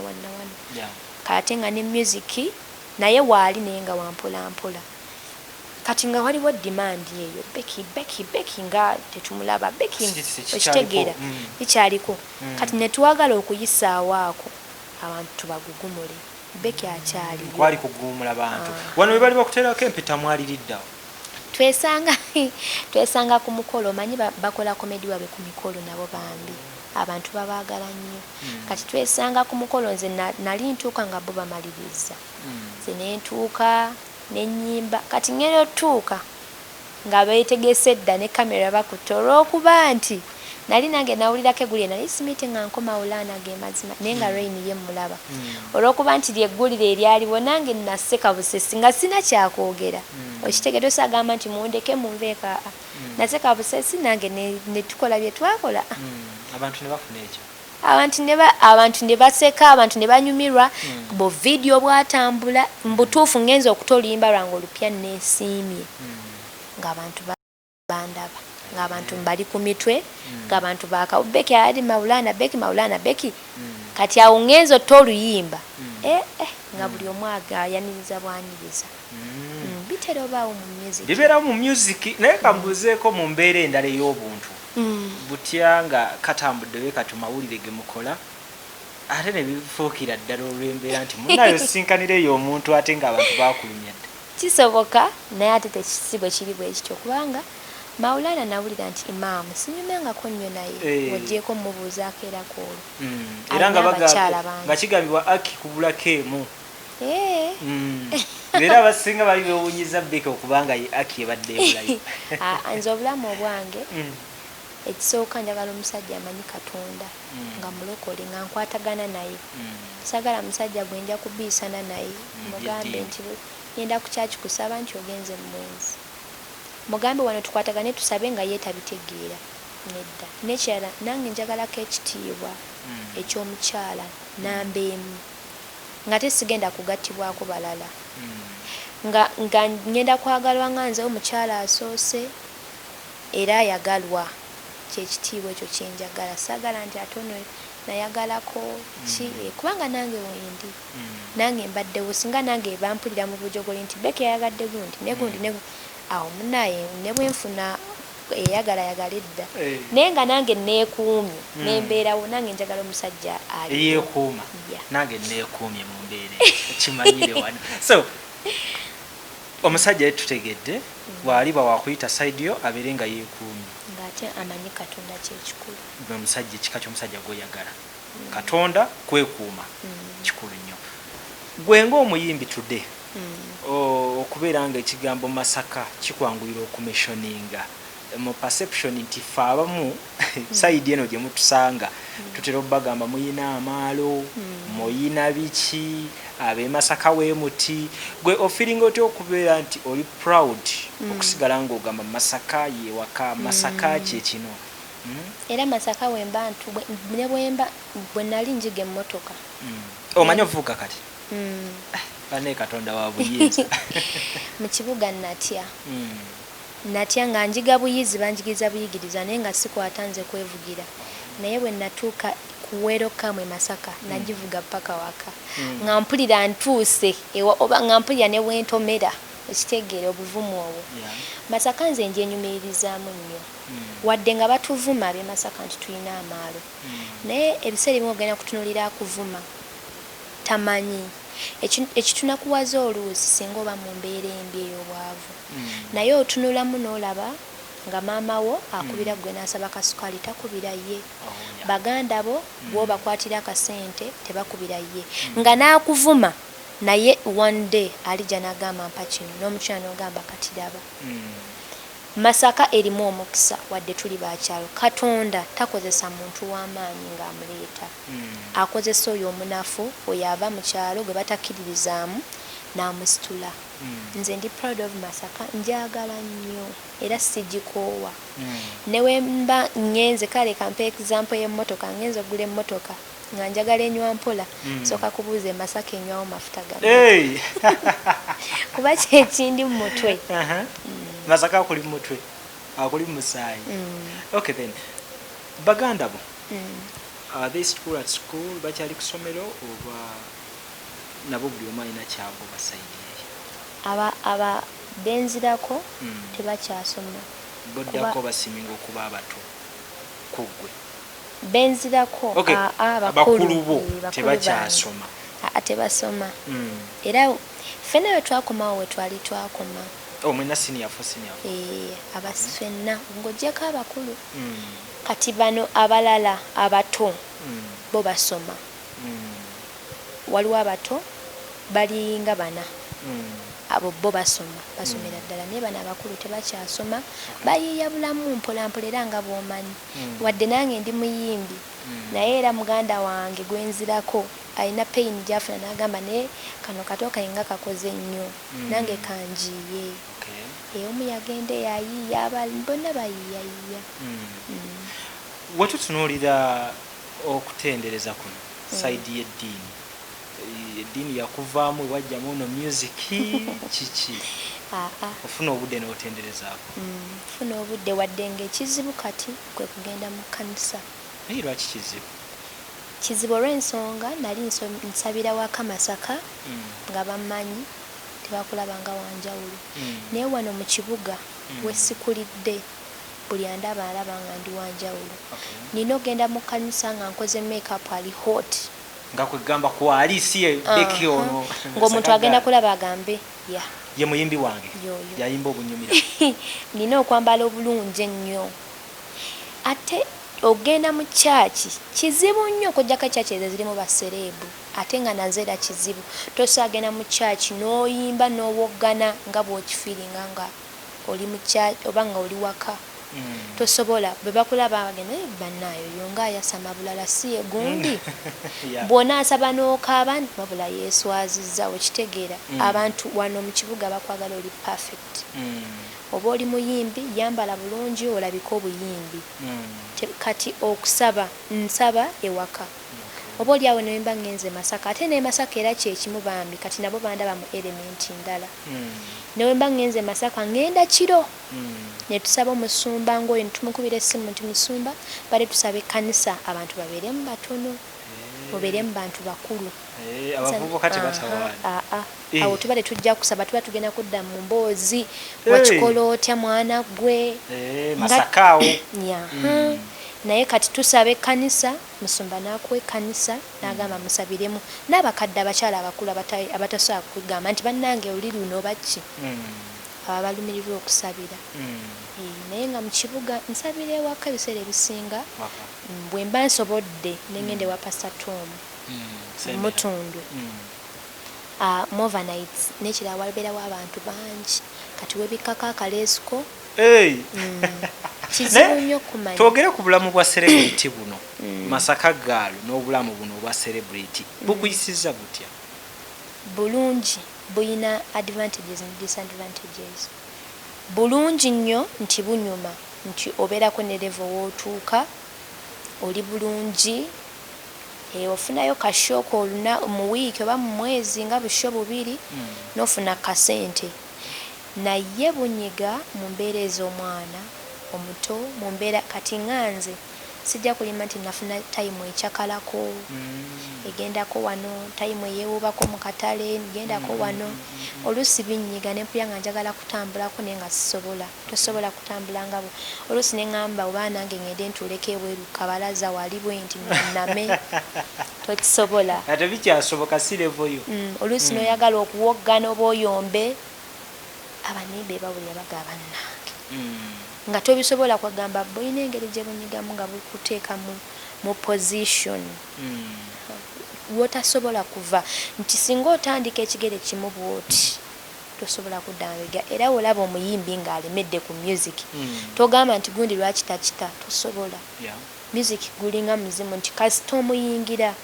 kate nga ne music naye waali naye nga wampolampola kati nga waliwo demand eyo Becky nga tetumulaba Becky okitegeera ikyaliko kati ne twagala okuyisaawo ako abantu tubagugumule Becky akyali
kwali kugumula bantu wano we bali bakuteerako empeta mwaliriddawo
twesanga ku mukolo omanyi bakola komedi wabe ku mikolo nabo bambi abantu babaagala nnyo kati twesanga ku mukolo nze nali ntuuka nga bo bamaliriza nze nentuuka nenyimba kati ngeri otuuka nga beetegese edda ne kamera bakutte olw'okuba nti nali nange nawulirako eggulire nali simite nga nkoma Maulana ge mazima naye nga Rain ye mulaba olw'okuba nti lyeggulire eryaliwo nange naseka busesi nga sina kyakwogera okitegeera tosagamba nti mundeke munveeka naseka busesi nange ne tukola bye twakola
abantu ne bafuna ekyo
abantu ne baseka abantu ne banyumirwa bo video bwatambula mbutuufu ngenza okutolimba lwange olupya nesiimye ng'abantu bandaba ng'abantu mbali ku mitwe ng'abantu bakawo Becky ali Maulana Becky kati awo ngenza otta oluyimba nga buli omu agayaniriza bwaniriza bitera obaawo mu music
bibeerawo mu music naye kambuzeeko mu mbeera endala ey'obuntu butya nga katambudde kati mawulire ge mukola ate ne bifuukira ddala olw'embeera nti munayo sinkanire omuntu ate ng'abantu bakulumya dda
kisoboka naye ate tekisibwe kiri bwe kityo kubanga Maulana nawulira nti Imam sinyumangako nnyo naye ogyeko mubuuzaako era koolo
era nga kigambibwa Aki kubulako emu era abasinga bali bewunyiza Becky okubanga ye Aki ebadde ebulayo
nze obulamu obwange ekisooka njagala omusajja amanyi Katonda nga mulokole nga nkwatagana naye sagala musajja gwe nja kubiisana naye mugambe nti yenda ku kyaki kusaba nti ogenze mu mwezi mugambe wano tukwatagane tusabe nga yeetabitegeera nedda nekyala nange njagalako ekitiibwa ekyomukyala nambeemu nga tesigenda kugattibwako balala nga ngenda kwagalwa nga nze omukyala asoose era ayagalwa kyekitiibwa ekyo kyenjagala saagala nti ate ono nayagalako ki kubanga nange wendi nange mbaddewo singa nange bampulira mu bujogoli nti Becky yayagadde gundi negundi awo munaye ne bwenfuna eyagala edda naye nga nange neekuumye nembeerawo nange njagala omusajja
yeekuuma nange neekuumye mu mbeera kimanyire wano so omusajja tutegedde waliba wakuyita side yo abeere nga yeekuumye
ng'ate amanyi Katonda kyekikulu
omusajja ekika ky'omusajja gw'oyagala Katonda kwekuuma kikulu nnyo gwe ng'omuyimbi tudde okubeera nga ekigambo Masaka kikwanguyira okumeshoninga mu perception nti ffe abamu side eno gye mutusanga tutera obbagamba muyina amaalo muyina biki abe Masaka weemuti gwe ofiringa otya okubeera nti oli proud okusigala ng'ogamba Masaka yewaka Masaka kyekino
era Masaka wembantu ne bwe nali njiga emmotoka
omanyi ovuga kati bane Katonda wa buyinza
mu kibuga natya nga njiga buyizi banjigiriza buyigiriza naye nga sikwata nze kwevugira naye bwe natuuka kuwero kamwe Masaka nagivuga paka waka nga mpulira ntuuse oba nga mpulira ne bwentomera ekitegeera obuvumu obwo Masaka nze njenyumirizaamu nnyo wadde nga batuvuma ab'e Masaka nti tulina amaalo naye ebiseera ebimu ogenda kutunulira akuvuma tamanyi ekitunakuwaza oluusi singa oba mu mbeera embi ey'obwavu naye otunulamu n'olaba nga maama wo akubira gwe n'asaba kasukaali takubira ye baganda bo bw'obakwatira akasente tebakubira ye nga n'akuvuma naye one day alijja n'agamba mpa kino n'omukyala n'ogamba katiraba Masaka erimu omukisa wadde tuli bakyalo Katonda takozesa muntu w'amaanyi ng'amuleeta akozesa oyo omunafu oyo ava mu kyalo gwe batakkiririzaamu n'amusitula nze ndi proud of Masaka njagala nnyo era sigikoowa ne wemba ngenze kale kampa example y'emmotoka ngenze ogula emmotoka nga njagala enywa mpola soka kubuuza Masaka enywawo mafuta gano kuba kyekindi mu mutwe
Masaka akuli mu mutwe akuli mu musaayi okay then baganda bo they still at school bakyali ku ssomero oba nabo buli omu alina kyabo basaidiye
aba benzirako tebakyasoma
boddako basiminga okuba abato kuggwe
benzirako
abakulu bo tebakyasoma
tebasoma era ffenna we twakomawo we twali twakoma
omwena senior
abasifenna ng'ogyeko abakulu kati bano abalala abato bo basoma waliwo abato balinga bana abo bo basomera ddala naye bano abakulu tebakyasoma bayiiya bulamu mpolampola era nga bw'omanyi wadde nange ndi muyimbi naye era muganda wange gwenzirako alina pain gyafuna n'agamba naye kano kato kayinga kakoze nnyo nange kanjiye omu yagende yayiiya bonna bayiiyayiiya
wetutunuulira okutendereza kuno saidi y'eddiini eddiini yakuvaamu wajjamu ono music kiki ofuna obudde n'otenderezaako
funa obudde wadde ng'ekizibu kati kwe kugenda mu kkanisa
naye lwaki
kizibu olw'ensonga nali nsabira waka Masaka nga bammanyi tebakulaba nga wanjawulo naye wano mu kibuga wesikulidde buli andaba alaba nga ndi wanjawulo nina ogenda mu kkanisa nga nkoze makeup ali hot
nga kwegamba kwali si Becky ono
ng'omuntu agenda kulaba agambe
ye muyimbi wange yayimba obunyumira
nina okwambala obulungi ennyo ate ogenda mu kyaki kizibu nnyo okujjako ekyaki ezo zirimu basereebu ate nga naze era kizibu tosaagenda mu kyaki n'oyimba n'owoggana nga bw'okifiiringa nga oli mu kyaki oba nga oli waka tosobola bwe bakulaba bagenda bannaayo yonga ayasama bulala si egundi bw'ona asaba n'okaaba wabula yeeswazizza okitegeera abantu wano mu kibuga bakwagala oli perfect oba oli muyimbi yambala bulungi olabika obuyimbi kati okusaba nsaba ewaka oba oli awo ne mba ngenze Masaka ate ne Masaka era kyekimu bambi kati nabo bandaba mu elementi ndala ne mba ngenze Masaka ngenda kiro ne tusaba omusumba ngoyo ntumukubira essimu nti musumba bale tusabe kanisa abantu babeeremu batono mubeeremu bantu bakulu
abavubuka tebasawaani
awo tubale tujja kusaba tuba tugenda kudda mu mboozi wakikola otya mwana gwe
Masakaawo
naye kati tusabe kanisa musumba n'akuwa kanisa n'agamba musabiremu n'abakadde abakyala abakulu abatasobola kugamba nti bannange oli luno baki aba balumirirwa okusabira naye nga mu kibuga nsabira ewaka ebiseera ebisinga bwe mba nsobodde nengende wa Pastor Tom mutundu Movanites nekira wabeerawo abantu bangi kati webikako akaleesiko kizibu nnyo kumanya.
Twogere ku bulamu bwa celebrity buno Masaka Girl n'obulamu buno obwa celebrity bukuyisiza butya?
Bulungi, buyina advantages and disadvantages. Bulungi nnyo nti bunyuma nti obeerako ne level w'otuuka oli bulungi ofunayo kashooko oluna mu wiiki oba mu mwezi nga busho bubiri n'ofuna kasente. Naye bunyiga mu mbeera ez'omwana omuto mu mbeera kati nganze sijja kulima nti nafuna time ekyakalako egendako wano time eyeewubako mu katale ngendako wano oluusi binyiga ne mpulira nga njagala kutambulako naye nga sisobola tosobola kutambula ngabo oluusi ne ŋŋamba oba nange ngende ntuleko ebweru kabalaza wali bwe nti name tokisobola
ate bikyasoboka si level yo
oluusi n'oyagala okuwoggana oba oyombe abaniibe babulira bagaba bannange nga tobisobola kwagamba boyina engeri gye bunyigamu nga bukuteeka mu position wotasobola kuva nti singa otandika ekigere kimu bwoti tosobola kudda mabega era olaba omuyimbi ng'alemedde ku music togamba nti gundi lwaki takita tosobola music gulinga muzimu nti kasita omuyingira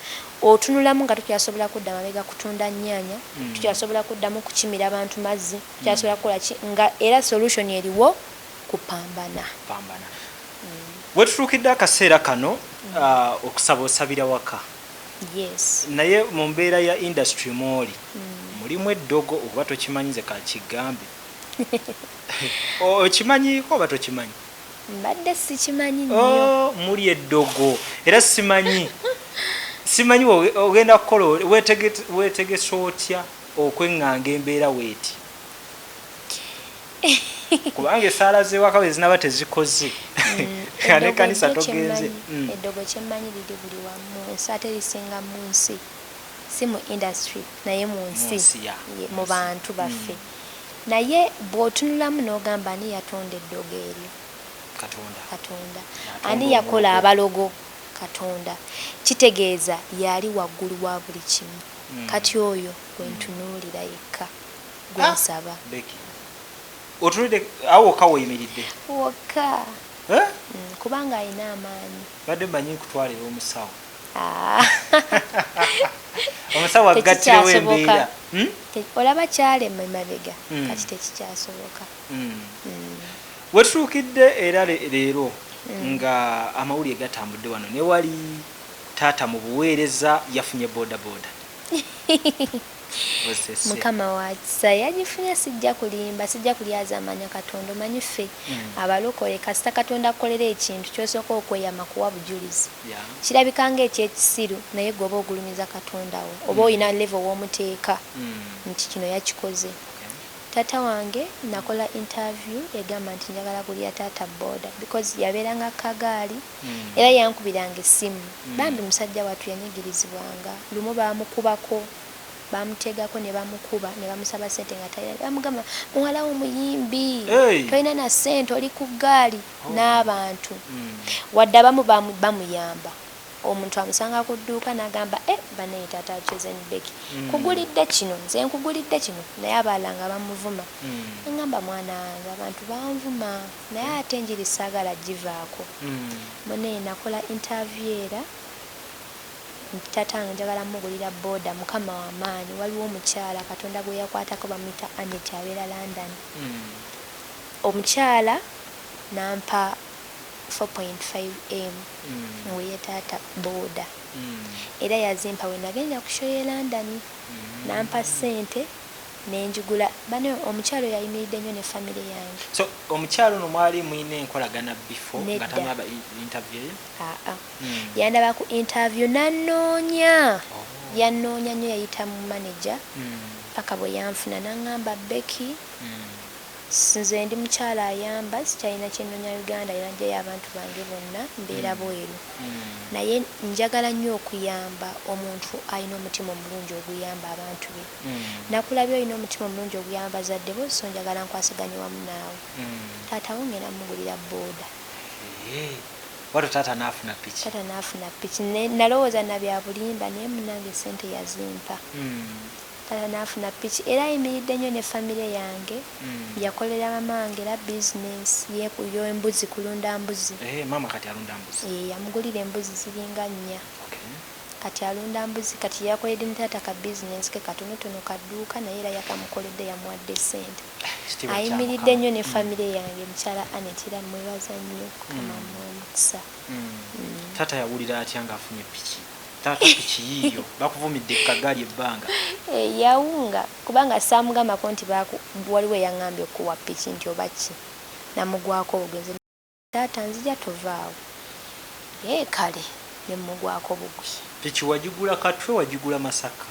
otunulamu nga tukyasobola kudda mabega kutunda nnyaanya tukyasobola kuddamu kukimira abantu mazzi tukyasobola kukola ki nga era solution eriwo kupambana
wetutuukidde akaseera kano okusaba osabira waka
yes
naye mu mbeera ya industry mwoli mulimu eddogo oba tokimanyize kakigambe okimanyiko oba tokimanyi?
Mbadde sikimanyi nnyo.
Muli eddogo era simanyi ogenda kukola weetegesa otya okweŋŋanga embeera weeti kubanga esaala z'ewaka bwe zinaba tezikoze ne kanisa togenze.
Eddogo kyemmanyi liri buli wamu nsi ate lisinga mu nsi si mu industry naye mu nsi mu bantu baffe naye bw'otunulamu n'ogamba ani yatonda eddogo eryo Katonda ani yakola abalogo Katonda kitegeeza yali waggulu wa buli kimu kati oyo gwentunuulira yekka gwensaba
otunulide awo wokka weyimiridde
wokka kubanga alina amaanyi
badde mbanyi kutwalira omusawo omusawo agattirewo embeera
olaba kyalema emabega kati tekikyasoboka.
wetutuukidde era leero nga amawulire gatambudde wano ne wali taata mu buweereza yafunye bodaboda
Mukama wa kisa yagifunye sijja kulimba sijja kulyaza amanya Katonda omanyi ffe abalokole kasita Katonda akolera ekintu kyosooka okweyama kuwa bujulizi kirabikanga ekyekisiru naye gwoba ogulumiza Katonda wo oba olina level w'omuteeka nti kino yakikoze. Tata wange nakola interview egamba nti njagala kulya taata boda because yabeeranga kagaali era yankubiranga essimu bambi musajja wattu yanyigirizibwanga lumu baamukubako bamutegako ne bamukuba ne bamusaba sente nga tayali bamugamba muwala w'omuyimbi tolina na ssente oli ku ggaali n'abantu wadde abamu bamuyamba omuntu amusanga ku dduuka n'agamba banaye taata Chosen Becky kugulidde kino nze nkugulidde kino naye abalala nga bamuvuma ngamba mwana wange abantu banvuma naye ate enjiri saagala givaako munaye nakola interview era tatange njagala mugulira boda mukama wa maanyi waliwo omukyala Katonda gwe yakwatako bamuyita Annette abeera London omukyala nampa 4.5M nguye taata boda era yazimpa we nagenda ku show ye London nampa ssente nenjigula bane omukyalo yayimiridde nnyo ne family yange.
So omukyalo no mwali muine enkolagana before nga tanaba interview ye?
Yandaba ku interview nanoonya yanoonya nnyo yayita mu manager paka bwe yanfuna nangamba Becky nze ndi mukyala ayamba sikyalina kyenoonya Uganda yanajjayo abantu bange bonna mbeera bweru naye njagala nnyo okuyamba omuntu alina omutima omulungi oguyamba abantu be nakulabye olina omutima omulungi oguyamba bazadde bo so njagala nkwasiganye wamu naawe taata wo ngenda mugulira booda.
Watu taata naafuna piki?
Taata naafuna piki nalowooza na bya bulimba naye munange sente yazimpa. Taata naafuna piki era ayimiridde nnyo ne famire yange yakolera mama wange era business y'embuzi kulunda mbuzi.
Mama kati alunda mbuzi?
Yamugulira embuzi ziringa 4. Kati alunda mbuzi kati yakoledde ne taata ka business ke katonotono kadduuka naye era yakamukoledde yamuwadde sente. Ayimiridde nnyo ne famire yange mukyala Anet era mwebaza nnyo kamamu omukisa.
Taata yawulira atya ng'afunye piki? Taata piki yiyo bakuvumidde kagaali ebbanga?
Yawunga kubanga saamugambako nti waliwo yaŋŋambye okuwa piki nti oba ki namugwako obugenzi taata nzija tovaawo kale nemugwako bugwi.
Piki wagigula Katwe wagigula Masaka?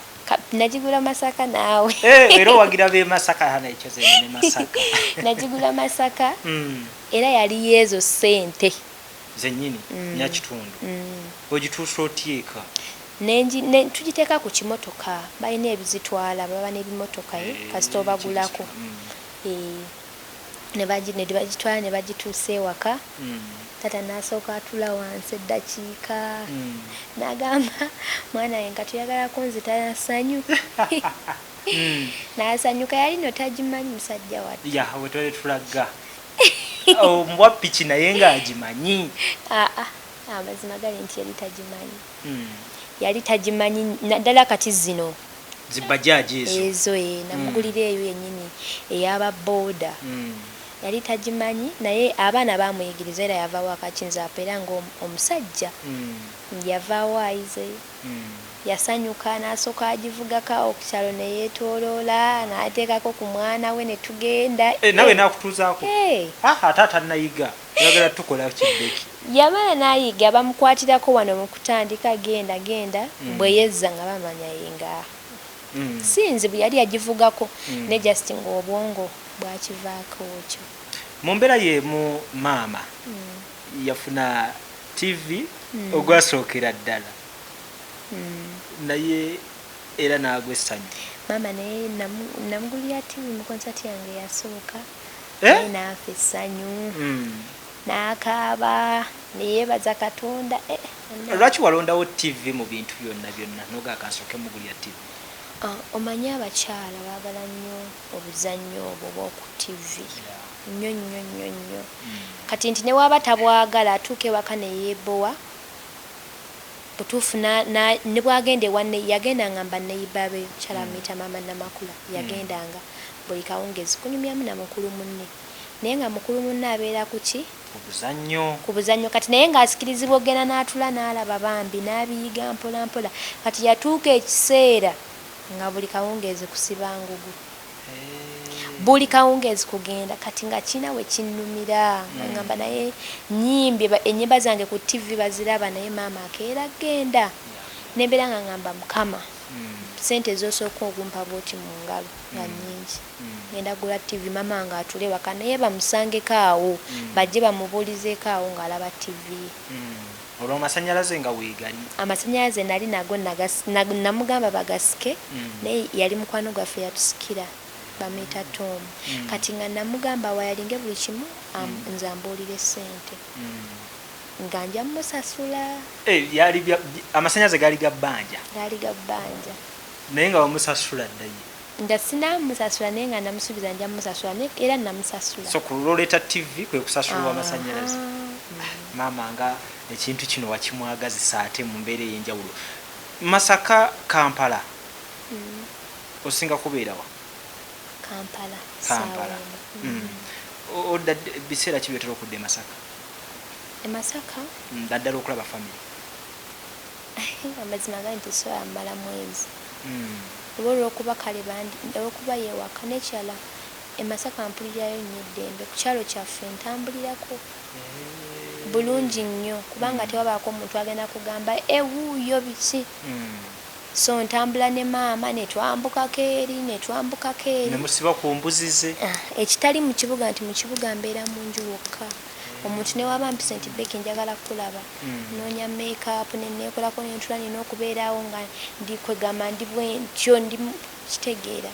Najigula Masaka naawe.
Era owagira be Masaka hana ekyoze ne Masaka.
Najigula Masaka era yali yezo sente
zennyini nyakitundu. Ogituusa otyeka?
Tugiteeka ku kimotoka balina ebizitwala baba n'ebimotoka kasita obagulako ne bagitwala ne bagituusa ewaka. Tata nasooka atula wansi eddakiika n'agamba mwana we nga tuyagalako nzita nsanyu n'asanyuka yali no tagimanyi musajja wadde
wetwale tulaga mbwa piki naye ng'agimanyi.
Amazima gali nti yali tagimanyi naddala kati zino
zibajaaji
ezo namugulira eyo yennyini ey'aba booda yali tagimanyi naye abaana bamuyigiriza era yavaawo akakinzaapo era ng'omusajja yavaawo ayize yasanyuka n'asooka agivugako okukyalo ne yeetooloola n'ateekako ku mwana we ne tugenda.
Nawe n'akutuuzaako? Ate atanayiga yagala tukola kiddeki?
Yamala n'ayiga bamukwatirako wano mu kutandika genda bwe yezza nga bamanya yenga sinzi bwe yali yagivugako ne just ng'obwongo bwakivaako okyo.
Mu mbeera ye mu maama yafuna TV ogwasookera ddala naye era naagwa essanyu.
Maama naye namugulira TV mu konsati yange yasooka naye naafa essanyu n'akaaba neyeebaza Katonda.
Lwaki walondawo TV mu bintu byonna noga akansooke mugulira TV?
Omanyi abakyala baagala nnyo obuzannyo obwo bw'oku TV nnyo kati nti ne waaba tabwagala atuuka ewaka ne yeebowa butuufu ne bwagenda ewanne yagenda ngamba neyibabe kyala muyita maama Namakula yagendanga buli kawungezi kunyumyamu na mukulu munne naye nga mukulu munne abeera ku ki? Ku buzannyo kati naye ng'asikirizibwa ogenda n'atula n'alaba bambi n'abiyiga mpola mpola kati yatuuka ekiseera nga buli kawungezi kusiba ngugu buli kawungezi kugenda kati nga kina we kinnumira ngamba naye ennyimba zange ku TV baziraba naye maama akeera genda nembeera nga ngamba Mukama sente zosooka okumpa bwoti mu ngalo nga nnyingi ngenda gula TV maama nga atule waka naye bamusangeko awo bajje bamubuulizeeko awo ng'alaba TV.
Olwo amasannyalaze nga weegali?
Amasannyalaze nali nago namugamba bagasike naye yali mukwano gwaffe yatusikira bamuyita Tom kati nga namugamba wayalinge buli kimu nze ambuulire sente nga nja musasula.
Amasannyalaze gaali ga bbanja?
Gaali ga bbanja
naye nga wamusasula ddayi?
Nda sinamusasula naye nga namusuubiza nja musasula era namusasula.
So kuloleeta TV kwe kusasulwa amasannyalaze? Maama nga ekintu kino wakimwagazisa ate mu mbeera ey'enjawulo. Masaka Kampala osinga kubeerawa? Kampala. Odda biseera kibyotera okudda e Masaka?
E Masaka?
Daddala okulaba family?
amazima gali nti so amala mwezi oba olwokuba kale olwokuba yeewaka nekyala emasaka mpulirayo nnyo eddembe ku kyalo kyaffe ntambulirako bulungi nnyo kubanga tewabaako omuntu agenda kugamba ewuuyo biki so ntambula ne maama netwambukako eri
nemusiba ku mbuzi ze
ekitali mu kibuga nti mu kibuga mbeera mu nju wokka omuntu newaba mpisa nti beki njagala kulaba noonya makeup neneekolako nentula nina okubeerawo nga ndikwegamba ndi bwentyo ndi kitegeera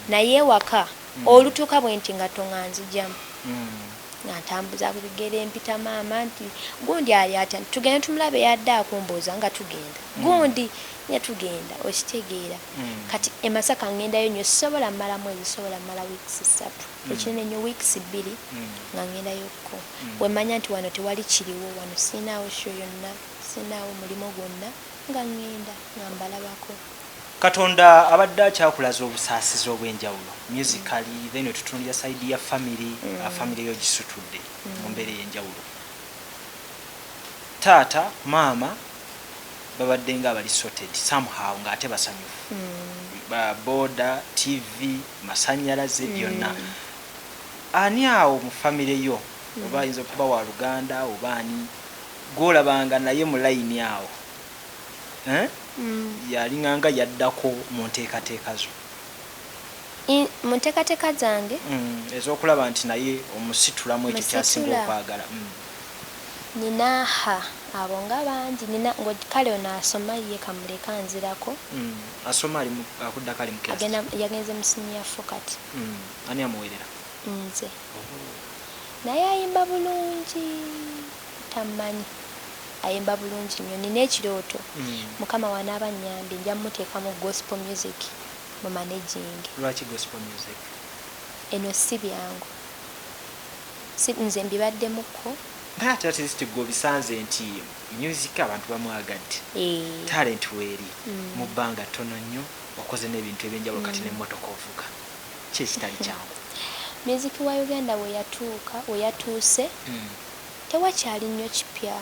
naye waka olutuuka bwe nti nga tonga nzijamu nga ntambuza ku bigere mpita maama nti gundi ali atya tugende tumulabe yadde akumbuuza nga tugenda gundi tugenda okitegeera kati emasaka ngendayo nnyo sobola mmala mwezi sobola mmala weeks 3 ekinene nnyo weeks 2 nga ngendayokko wemanya nti wano tewali kiriwo wano siinaawo sho yonna siinaawo mulimu gwonna nga ngenda nga mbalabako
Katonda abadde akyakulaza obusaasizi obw'enjawulo musically then otutunulira side ya family family yo gisutudde mu mbeera ey'enjawulo taata maama babadde nga abali sorted somehow ng'ate basanyufu boda TV masanyalaze byonna ani awo mu family yo oba ayinza okuba wa Luganda oba ani gwolabanga naye mu line awo yalinganga yaddako mu nteekateeka zo
mu nteekateeka zange
ez'okulaba nti naye omusitulamu ekyo kyasinga okwagala
ninaha abo nga bangi nina kale ono asoma ye kamuleka nzirako
asoma akudda kale mu class
yagenze mu senior 4 kati
ani amuweerera
nze naye ayimba bulungi tamanyi ayimba bulungi nnyo nina ekirooto mukama wanaaba nnyambi nja muteeka mu gospel music mu managing.
Lwaki gospel music?
Eno si byangu si nze mbibaddemuko
ate at least go bisanze nti music abantu bamwagadde talent weeri mu bbanga ttono nnyo wakoze n'ebintu ebyenjawulo kati n'emmotoka ovuga ki ekitali kyangu
music wa Uganda we yatuuse tewakyali nnyo kipya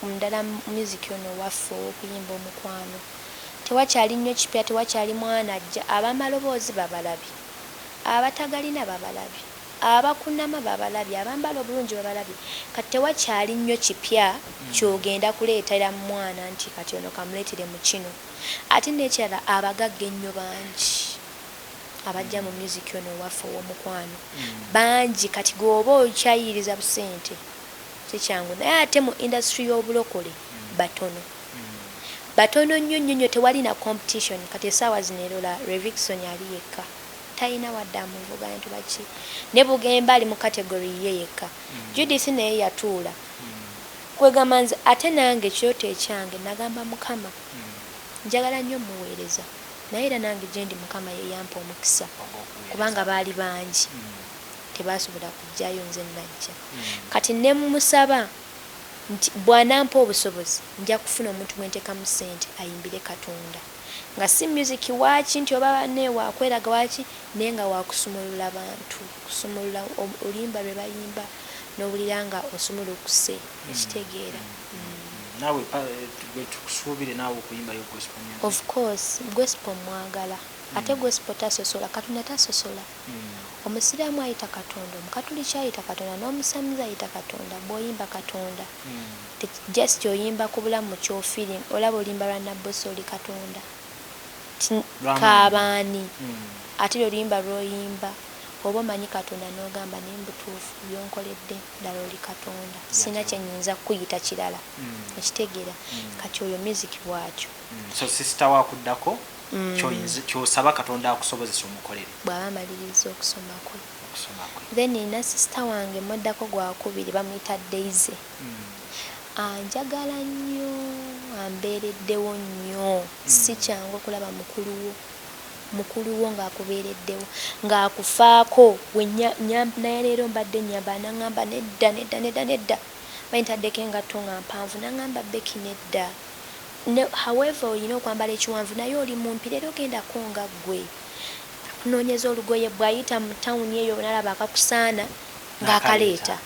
mundala music ono waffe okuyimba omukwano tewakyali nnyo kipya tewakyali mwana ajja abamaloboozi babalabi abatagalina babalabi abakunama babalabi abambala obulungi babalabi kati tewakyali nnyo kipya kyogenda kuleetera mwana nti kati ono kamuleetere mu kino ate n'ekirala abagagga ennyo bangi abajja mu music ono waffe ow'omukwano bangi kati gwoba okyayiriza busente kikyangu naye ate mu industry y'obulokole batono nnyo tewali na competition kati essaawa zino erola Revixon yali yekka talina wadde amuvuga nti baki ne Bugemba ali mu category ye yekka Judith naye yatuula kwegamba nze ate nange kyoto ekyange nagamba mukama njagala nnyo muweereza naye era nange gyendi mukama ye yampa omukisa kubanga baali bangi tebasobola kujjayo nze najja kati ne musaba nti bwanampa obusobozi nja kufuna omuntu mwenteekamu ssente ayimbire Katonda nga si music waki nti oba ne wakweraga waki naye nga wakusumulula abantu kusumulula olimba lwe bayimba n'owulira nga osumulukuse ekitegeera
nawe tukusuubire naawe okuyimba yo gospel music.
Of course gospel mwagala ate gospel tasosola Katonda tasosola omusiraamu ayita Katonda omukatuliki ayita Katonda n'omusamiza ayita Katonda bw'oyimba Katonda just oyimba ku bulamu ky'ofeeling olaba olimba lwa nabbosi oli Katonda kabaani ate oluyimba lw'oyimba oba omanyi Katonda n'ogamba nembutuufu byonkoledde ddala oli Katonda sina kyenyinza kuyita kirala ekitegeera kati oyo music bwakyo
so sister wakuddako kyosaba Katonda akusobozesa omukolere
bw'aba amaliriza okusoma kwe then ina sister wange muddako gwakubiri bamuyita Daisy anjagala nnyo ambeereddewo nnyo si kyangu okulaba mukulu wo ng'akubeereddewo ng'akufaako naye leero mbadde nyamba naŋŋamba nedda bayintaddeko engatto nga mpanvu naŋŋamba Beki nedda however olina okwambala ekiwanvu naye oli mumpi leero ogendako nga ggwe kunoonyeza olugoye bw'ayita mu tawuni eyo nalaba akakusaana ng'akaleeta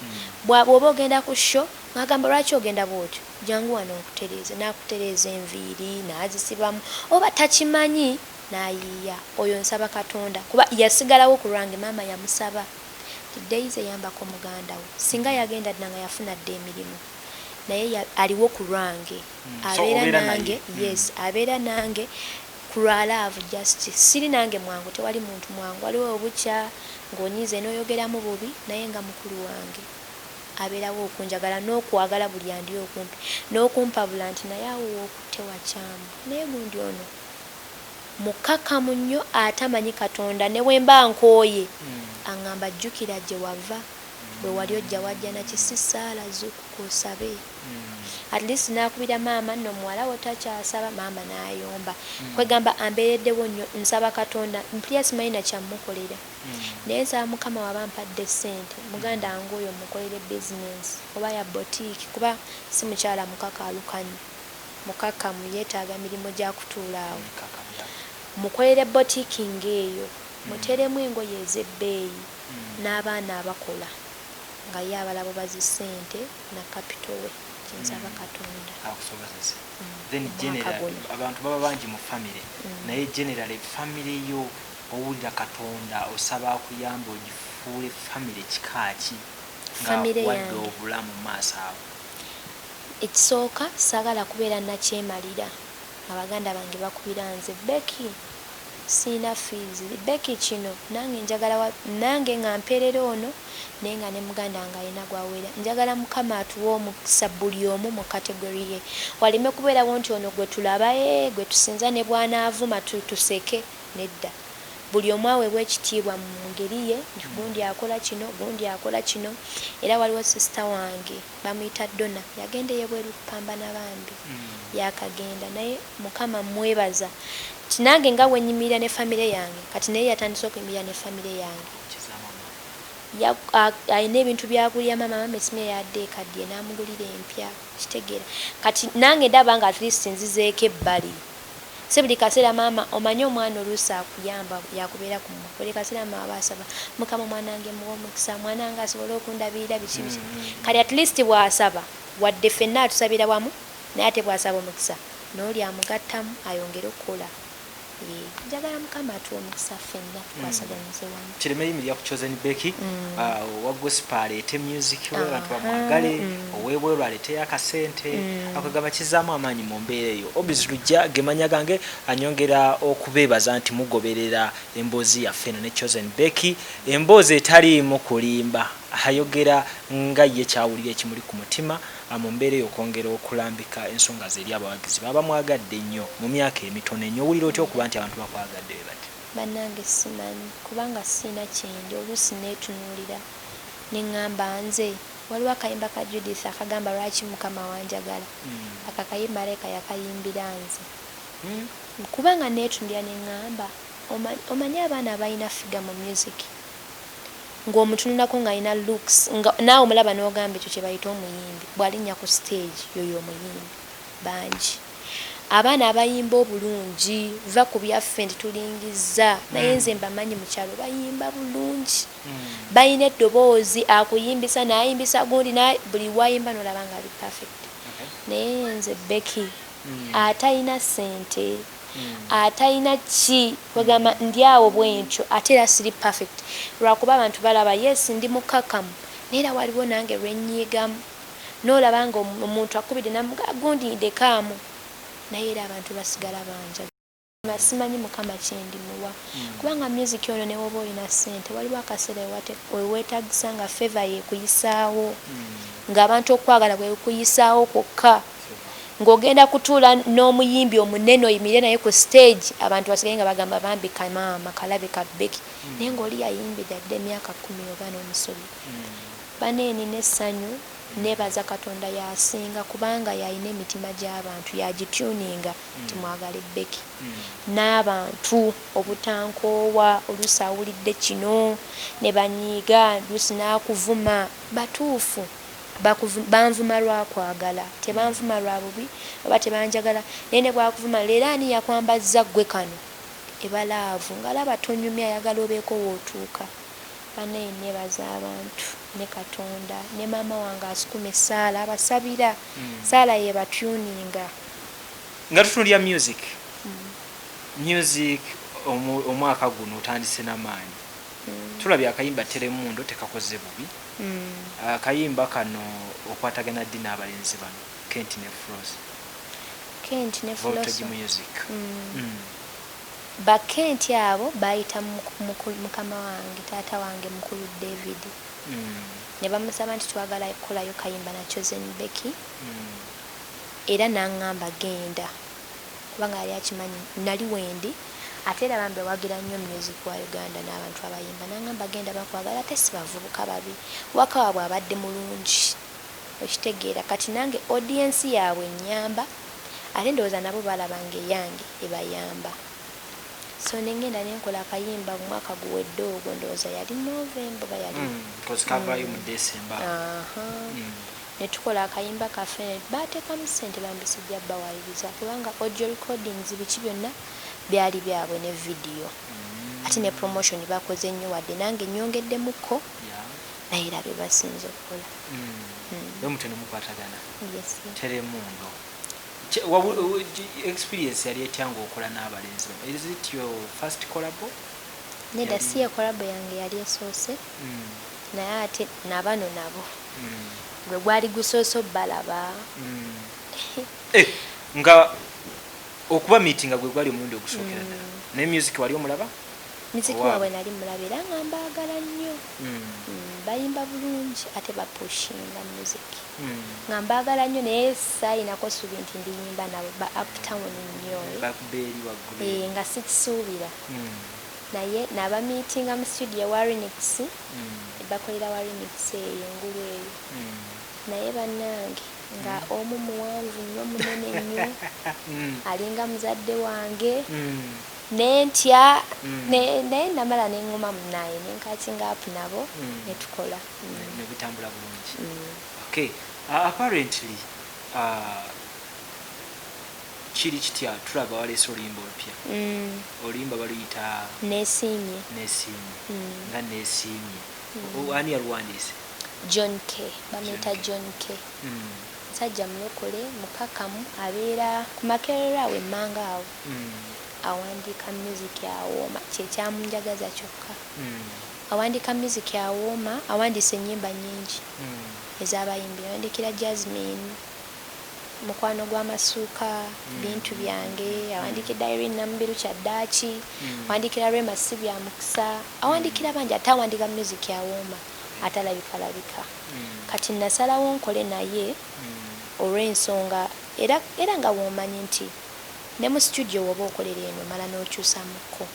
bw'oba ogenda ku sho ng'agamba lwaki ogenda bw'otyo jangu wano okutereeza nakutereeza enviiri nazisibamu oba takimanyi nayiiya oyo nsaba Katonda kuba yasigalawo ku lwange maama yamusaba days eyambako muganda we singa yagenda nanga yafuna dde emirimu naye aliwo ku lwange abeera nange yes abeera nange kulwalaavu just siri nange mwangu tewali muntu mwangu waliwo obukya ng'onyize n'oyogeramu bubi naye nga mukulu wange abeerawo okunjagala n'okwagala buli andi okumpi n'okumpabula nti naye awo okutte wakyamu naye gundi ono mukakamu nnyo atamanyi Katonda ne bwe mba nkooye aŋŋamba jjukira gye wava bwe wali ojja wajja nakisisaala zukukusabe at least nakubira maama nno muwala wo takyasaba maama n'ayomba kwegamba ambeereddewo nnyo nsaba Katonda mpulira simanyi nakyamukolera naye nsaba Mukama waba mpadde ssente muganda wange oyo mukolere business oba ya boutique kuba si mukyala mukakaalukanye mukakamu yeetaaga mirimu gya kutuula awo mukolere boutique ng'eyo muteremu engoye ez'ebbeeyi n'abaana abakola nga ye abalabo bazisente na kapito we kinsaba Katonda
akusobozese then general abantu baba bangi mu family naye general family yo owulira Katonda osaba akuyamba ogifuule family kikaaki nga wadde obulamu maaso awo ekisooka saagala kubeera nakyemalira abaganda bange bakubira nze Becky sina fees Becky kino nange njagala nange nga mperera ono naye nga ne muganda wange alina gwawera njagala Mukama atuwa omukisa buli omu mu kategori ye waleme kubeerawo nti ono gwe tulaba gwe tusinza ne bwanaavuma tuseke nedda buli omu aweebwa ekitiibwa mu ngeri ye nti gundi akola kino gundi akola kino era waliwo sisita wange bamuyita Donna yagenda eyebweru kupambana bambi yakagenda naye Mukama mwebaza kinange nga wenyimirira ne famire yange kati naye yatandise okuyimirira ne famire yange alina ebintu byagulira mama esimu eyadde ekaddiye n'amugulira empya kitegeera kati nange ndaba nga at least nzizeeko ebbali si buli kaseera maama omanye omwana oluusi akuyamba yakubeera ku mwa buli kaseera maama baasaba Mukama omwana wange muwa omukisa mwana wange asobole okundabirira biki biki kati at least bw'asaba wadde ffenna atusabira wamu naye ate bw'asaba omukisa n'oli amugattamu ayongere okukola njagala Mukama atuwa omukisa ffenna twasaganize wamu kireme yimirira ku Chosen Becky wa gospel aleete music abantu bamwagale owebweru aleeteyo akasente akagamba kizaamu amaanyi mu mbeera eyo obis lujja gemanya gange anyongera okubeebaza nti mugoberera emboozi yaffe eno ne Chosen Becky emboozi etaliimu kulimba ayogera nga ye kyawulira ekimuli ku mutima mu mbeera y'okwongera okulambika ensonga ze eri abawagizi baba mwagadde nnyo mu myaka emitono ennyo owulira otya okuba nti abantu bakwagadde we bati
bannange simanyi kubanga siina kyendi oluusi neetunuulira ne ŋŋamba nze waliwo akayimba ka Judith akagamba lwaki Mukama wanjagala akakayimba leka yakayimbira nze kubanga neetunuulira ne ŋŋamba omanyi abaana abalina figa mu music ng'omutunulako ng'alina looks naawe omulaba n'ogamba ekyo kye bayita omuyimbi bw'alinnya ku stage yoyo omuyimbi bangi abaana abayimba obulungi va ku byaffe nti tulingiza naye nze mbamanyi mu kyalo bayimba bulungi balina eddoboozi akuyimbisa n'ayimbisa gundi buli wayimba n'olaba nga ali perfect naye nze Becky atalina ssente atalina ki kwegamba ndi awo bwentyo ate era siri perfect lwakuba abantu balaba yes ndi mukakamu naye era waliwo nange lwenyiigamu n'olaba nga omuntu akubidde namugundi ndekaamu naye era abantu basigala banja simanyi Mukama kyendimuwa kubanga music ono ne woba olina ssente waliwo akaseera weweetagisa nga feva yeekuyisaawo ng'abantu okwagala bwekuyisaawo kwokka ng'ogenda kutuula n'omuyimbi omunene oyimire naye ku stage abantu basigaye nga bagamba bambika maama kalabe ka Becky naye ng'oli yayimbira dde emyaka 10 oba n'omusobi baneeni n'essanyu neebaza Katonda yasinga kubanga yalina emitima gy'abantu yagituninga nti mwagale Becky n'abantu obutankoowa oluusi awulidde kino ne banyiiga oluusi n'akuvuma batuufu banvuma lwakwagala tebanvuma lwa bubi oba tebanjagala naye ne bwakuvuma leero ani yakwambazza ggwe kano ebalaavu ng'alaba tonyumya ayagala obeeko wootuuka bane nebaza abantu ne Katonda ne mama wange asukuma essaala abasabira saala ye batuninga
nga tutunulya music music omwaka guno otandise n'amaanyi tulabye akayimba Telemundo tekakoze bubi akayimba kano okwatagana ddi n'abalenzi bano Kent ne Frost music
bakenti abo bayita mukama wange taata wange mukulu David ne bamusaba nti twagala kolayo kayimba na Chosen Becky era nangamba genda kubanga yali akimanyi nali wendi ate era bambe wagira nnyo music wa Uganda n'abantu abayimba nangamba genda bakwagala ate sibavubuka babi waka waabwe abadde mulungi okitegeera kati nange audience yaabwe nyamba ate ndowooza nabo balabanga eyange ebayamba so nengenda nenkola akayimba mu mwaka guwedde ogwo ndowooza yali November bayali
kavayo mu December
netukola akayimba kaffe bateekamu ssente bambisijja bawayiriza kubanga audio recordings biki byonna byali byabwe ne video ate ne promotion bakoze nnyo wadde nange nyongeddemuko naye era bye basinze okukola
bemutene mukwatagana
yes
Telemundo experience yali etyanga okola n'abalenzi is it your first collab
neda si ya collab yange yali esoose naye ate nabano nabo gwe gwali gusooso balaba
nga okuba meetinga gwe gwali omulundi ogusookera naye music wali omulaba
music waabwe nali mulabira nga mbaagala nnyo bayimba bulungi ate bapushinga music nga mbaagala nnyo naye saayinako suubi nti ndiyimba nabo ba uptown nnyo nga sikisuubira naye naba meetinga mu studio wa Remix bakolera wa Remix eyo engulu eyo naye bannange nga omu muwanvu nnyo munene nnyo alinga muzadde wange nentya naye namala neŋŋoma naye nenkakinga apu nabo netukola
nebitambula bulungi okay apparently kiri kitya tulaba waleese oluyimba olupya oluyimba baluyita
nesiimye
nga nesiimye ani yaluwandiise
John K bamuyita John K musajja mulokole mukakamu abeera ku Makerere awo emmanga awo awandiika music awooma kyekyamunjagaza kyokka awandiika music awooma awandiisa ennyimba nnyingi ez'abayimbi awandikira Jasmine mukwano gw'amasuuka bintu byange awandikira Irene Namubiru Kyaddaaki awandikira Rema Sibya Mukisa awandikira bangi ate awandika music awooma atalabika kati nasalawo nkole naye olw'ensonga era nga womanyi nti ne mu studio woba okolera eno mala n'okyusamuko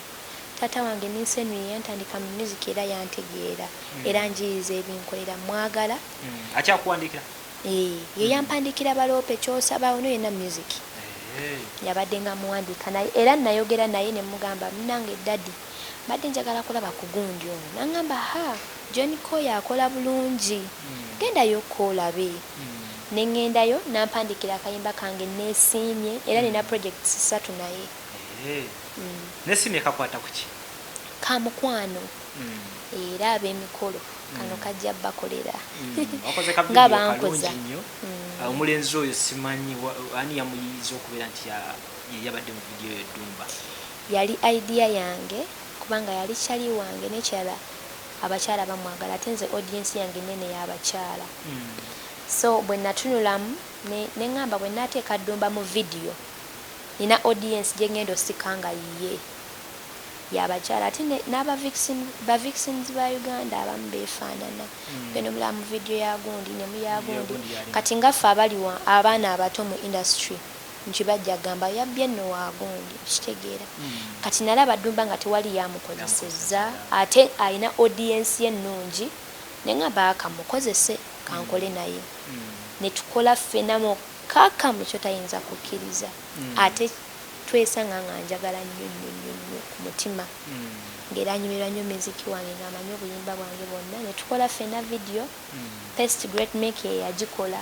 taata wange ninsenwi yantandika mu music era yantegeera era njiriza ebinkolera mwagala
akyakuwandikira
ye yampandikira baloope kyosaba ono yena music yabadde nga muwandika naye era nayogera naye ne mugamba munange daddy badde njagala kulaba ku gundi ono nangamba John Koya akola bulungi gendayo olabe nengendayo nampandikira akayimba kange nesiimye era nina projects 3 naye
nesiimye kakwata kuki
kamukwano era ab'emikolo kano kajja bakolera nga bankoza
omulenzi oyo simanyi ani yamuyiyiza okubeera nti yabadde mu vidiyo y'eddumba
yali idea yange kubanga yali kyali wange nekyala abakyala bamwagala ate nze audience yange nene y'abakyala so bwe natunulamu neŋŋamba bwe naateeka ddumba mu vidiyo nina audience gye ngenda osikanga ye yabakyala ate bavixens ba Uganda abamu beefaanana beno mulaba mu vidiyo yagundi ne muyagundi kati ngaffe abali abaana abato mu industry nkibajja gamba yabbye nno wagundi kitegeera kati nalaba ddumba nga tewali yamukozesezza ate alina audience ye nnungi neŋŋamba akamukozese kankole naye netukola ffena mukaka mukyo tayinza kukkiriza ate twesanga nga njagala nnyo ku mutima ng'era anyumirwa nnyo muziki wange ng'amanyi obuyimba bwange bwonna netukola ffena video Best Great Make yagikola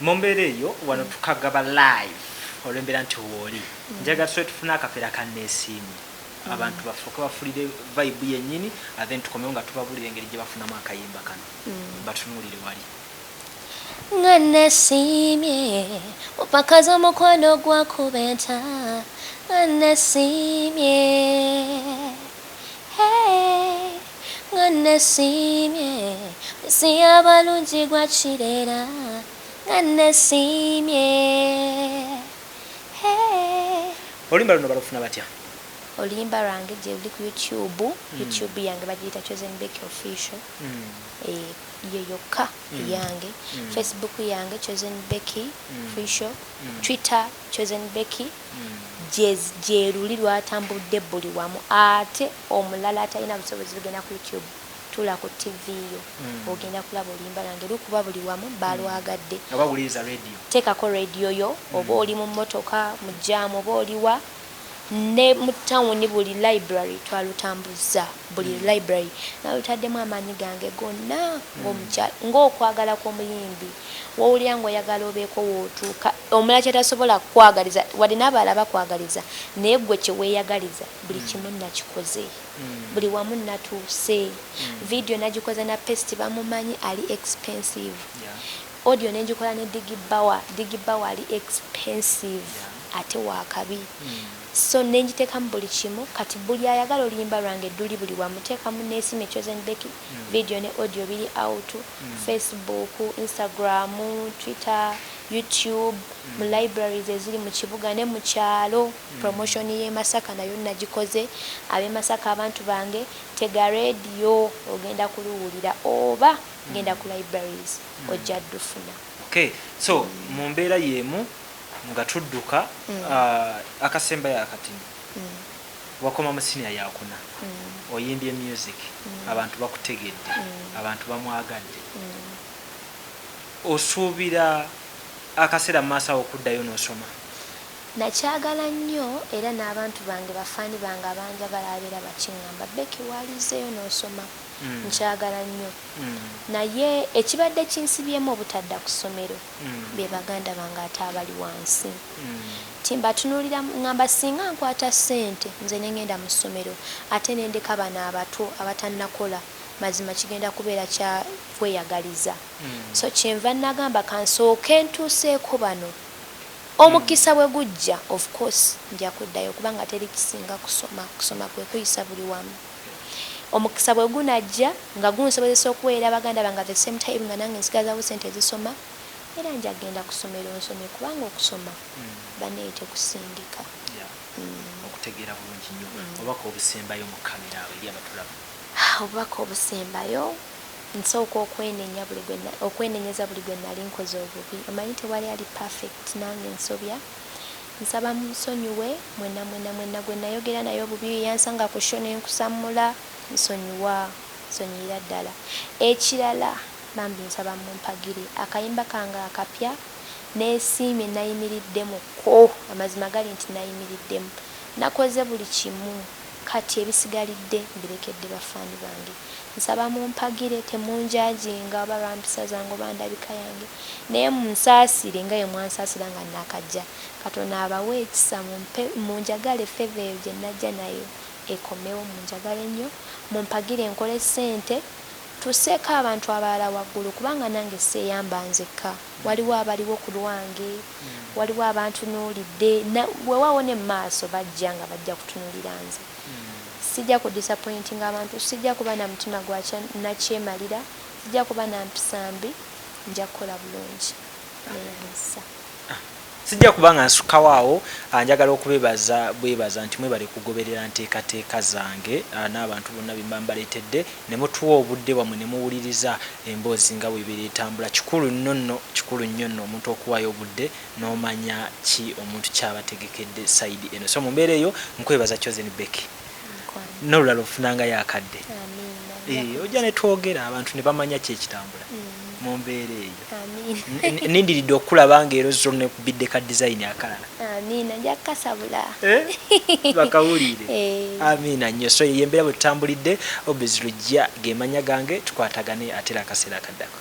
mu mbeera eyo wano tukagaba live olw'embeera nti wooli njagala tufune akapera ka nesiimye abantu bafuuka bafulire vibe yennyini then tukomewo nga tubabulira engeri gye bafunamu akayimba kano batunuulire wali
nga nesiimye opakaza omukono gwakubenta nga nesiimye nga nesiimye si abalungi gwa kirera nga nesiimye
oluyimba luno balufuna batya
oluyimba lwange gye luli ku youtube yange bagiyita Chosen Becky Official ye yokka yange Facebook yange Chosen Becky Official Twitter Chosen Becky gye luli lwatambudde buli wamu ate omulala atalina busobozi bugenda ku YouTube tula ku TV yo ogenda kulaba oluyimba lwange lukuba buli wamu balwagadde
abawuliriza radio
teekako radio yo oba oli mu mmotoka mu jam oba oliwa ne mu town buli library twalutambuza buli library nalutaddemu amaanyi gange gonna ng'okwagala kw'omuyimbi wowulira ng'oyagala obeeko wootuuka omulala kyetasobola kukwagaliza wadde n'abalala bakwagaliza naye gwe kyeweeyagaliza buli kimu nakikoze buli wamu natuuse video nagikoze na pesti bamumanyi ali expensive audio nenjikola ne digibawa ali expensive ate wakabi so nenjiteekamu buli kimu kati buli ayagala oluyimba lwange duli buli wamuteekamu neesime Chosen Becky video ne audio biri out Facebook Instagram Twitter YouTube mu libraries eziri mu kibuga ne mu kyalo promotion ye Masaka nayo nagikoze abe Masaka abantu bange tega radio ogenda kuluwulira oba genda ku libraries ojja dufuna
okay so mu mbeera yemu nga tudduka akasemba yakatini wakoma mu senior yakuna oyimbye music abantu bakutegedde abantu bamwagadde osuubira akaseera maaso okuddayo n'osoma
nakyagala nnyo era n'abantu bange bafaani bange abanjagala abeera bakiŋŋamba Becky walizeeyo n'osoma nkyagala nnyo naye ekibadde kinsibyemu obutadda ku ssomero be baganda bange ate abali wansi timbatunuulira ŋŋamba singa nkwata ssente nze nengenda mu ssomero ate nendeka bano abato abatannakola mazima kigenda kubeera kya kweyagaliza so kyenva nagamba kansooke ntuuseeko bano omukisa bwe gujja of course nja kuddayo kubanga teri kisinga kusoma kwe kuyisa buli wamu omukisa bwe gunajja nga gunsobozesa okuweera baganda bange at the same time nga nange nsigazaawo sente zisoma era nja genda kusomera nsome kubanga okusoma baneete kusindika
okutegeera bulungi nnyo obubaka obusembayo mu kamera awo eri abatulaba
obubaka obusembayo nsooka okwenenyeza buli gwe nali nkoze obubi omanyi tewali ali perfect nange nsobya nsaba musonyiwe mwena gwe nayogera naye obubi yansanga ku show nenkusamula nsonyira ddala ekirala bambi nsaba mumpagire akayimba kange akapya neesiimye nayimiriddemukko amazima gali nti nayimiriddemu nakoze buli kimu kati ebisigalidde mbirekedde bafaani bange nsaba mumpagire temunjajinga oba lwampisa zange oba ndabika yange naye munsaasire nga ye mwansaasira nga nakajja Katonda abawe ekisa munjagale feva eyo gye najja nayo ekomewo munjagale nnyo mumpagire nkole ssente tuseeko abantu abalala waggulu kubanga nange seeyamba nzekka waliwo abaliwo ku lwange waliwo abantunuulidde weewaawo ne mu maaso bajja nga bajja kutunuulira nze sijja ku disappointing abantu sijja kuba na mutima gwa nakyemalira sijja kuba na mpisambi nja kukola bulungi neyansa
sijja kubanga nsukawaawo njagala bwebaza nti mwebale kugoberera nteekateeka zange n'abantu bonna bimba mbaleetedde ne mutuwa obudde bwamwe ne muwuliriza emboozi nga bwebera etambula kikulu nnyo nno omuntu okuwaayo obudde n'omanya ki omuntu kyabategekedde sayidi eno so mu mbeera eyo nkwebaza Chosen Becky n'olulala ofunangayo akadde ojja ne twogera abantu ne bamanya ki ekitambula mu mbeera eyo nindiridde okulaba ng'ero zo ne kubidde ka design akalala
amiina nja kukasabula
bakawulire amiina nnyo so ye mbeera bwe tutambulidde Obez Lujja gemanya gange tukwatagane ate akaseera akaddako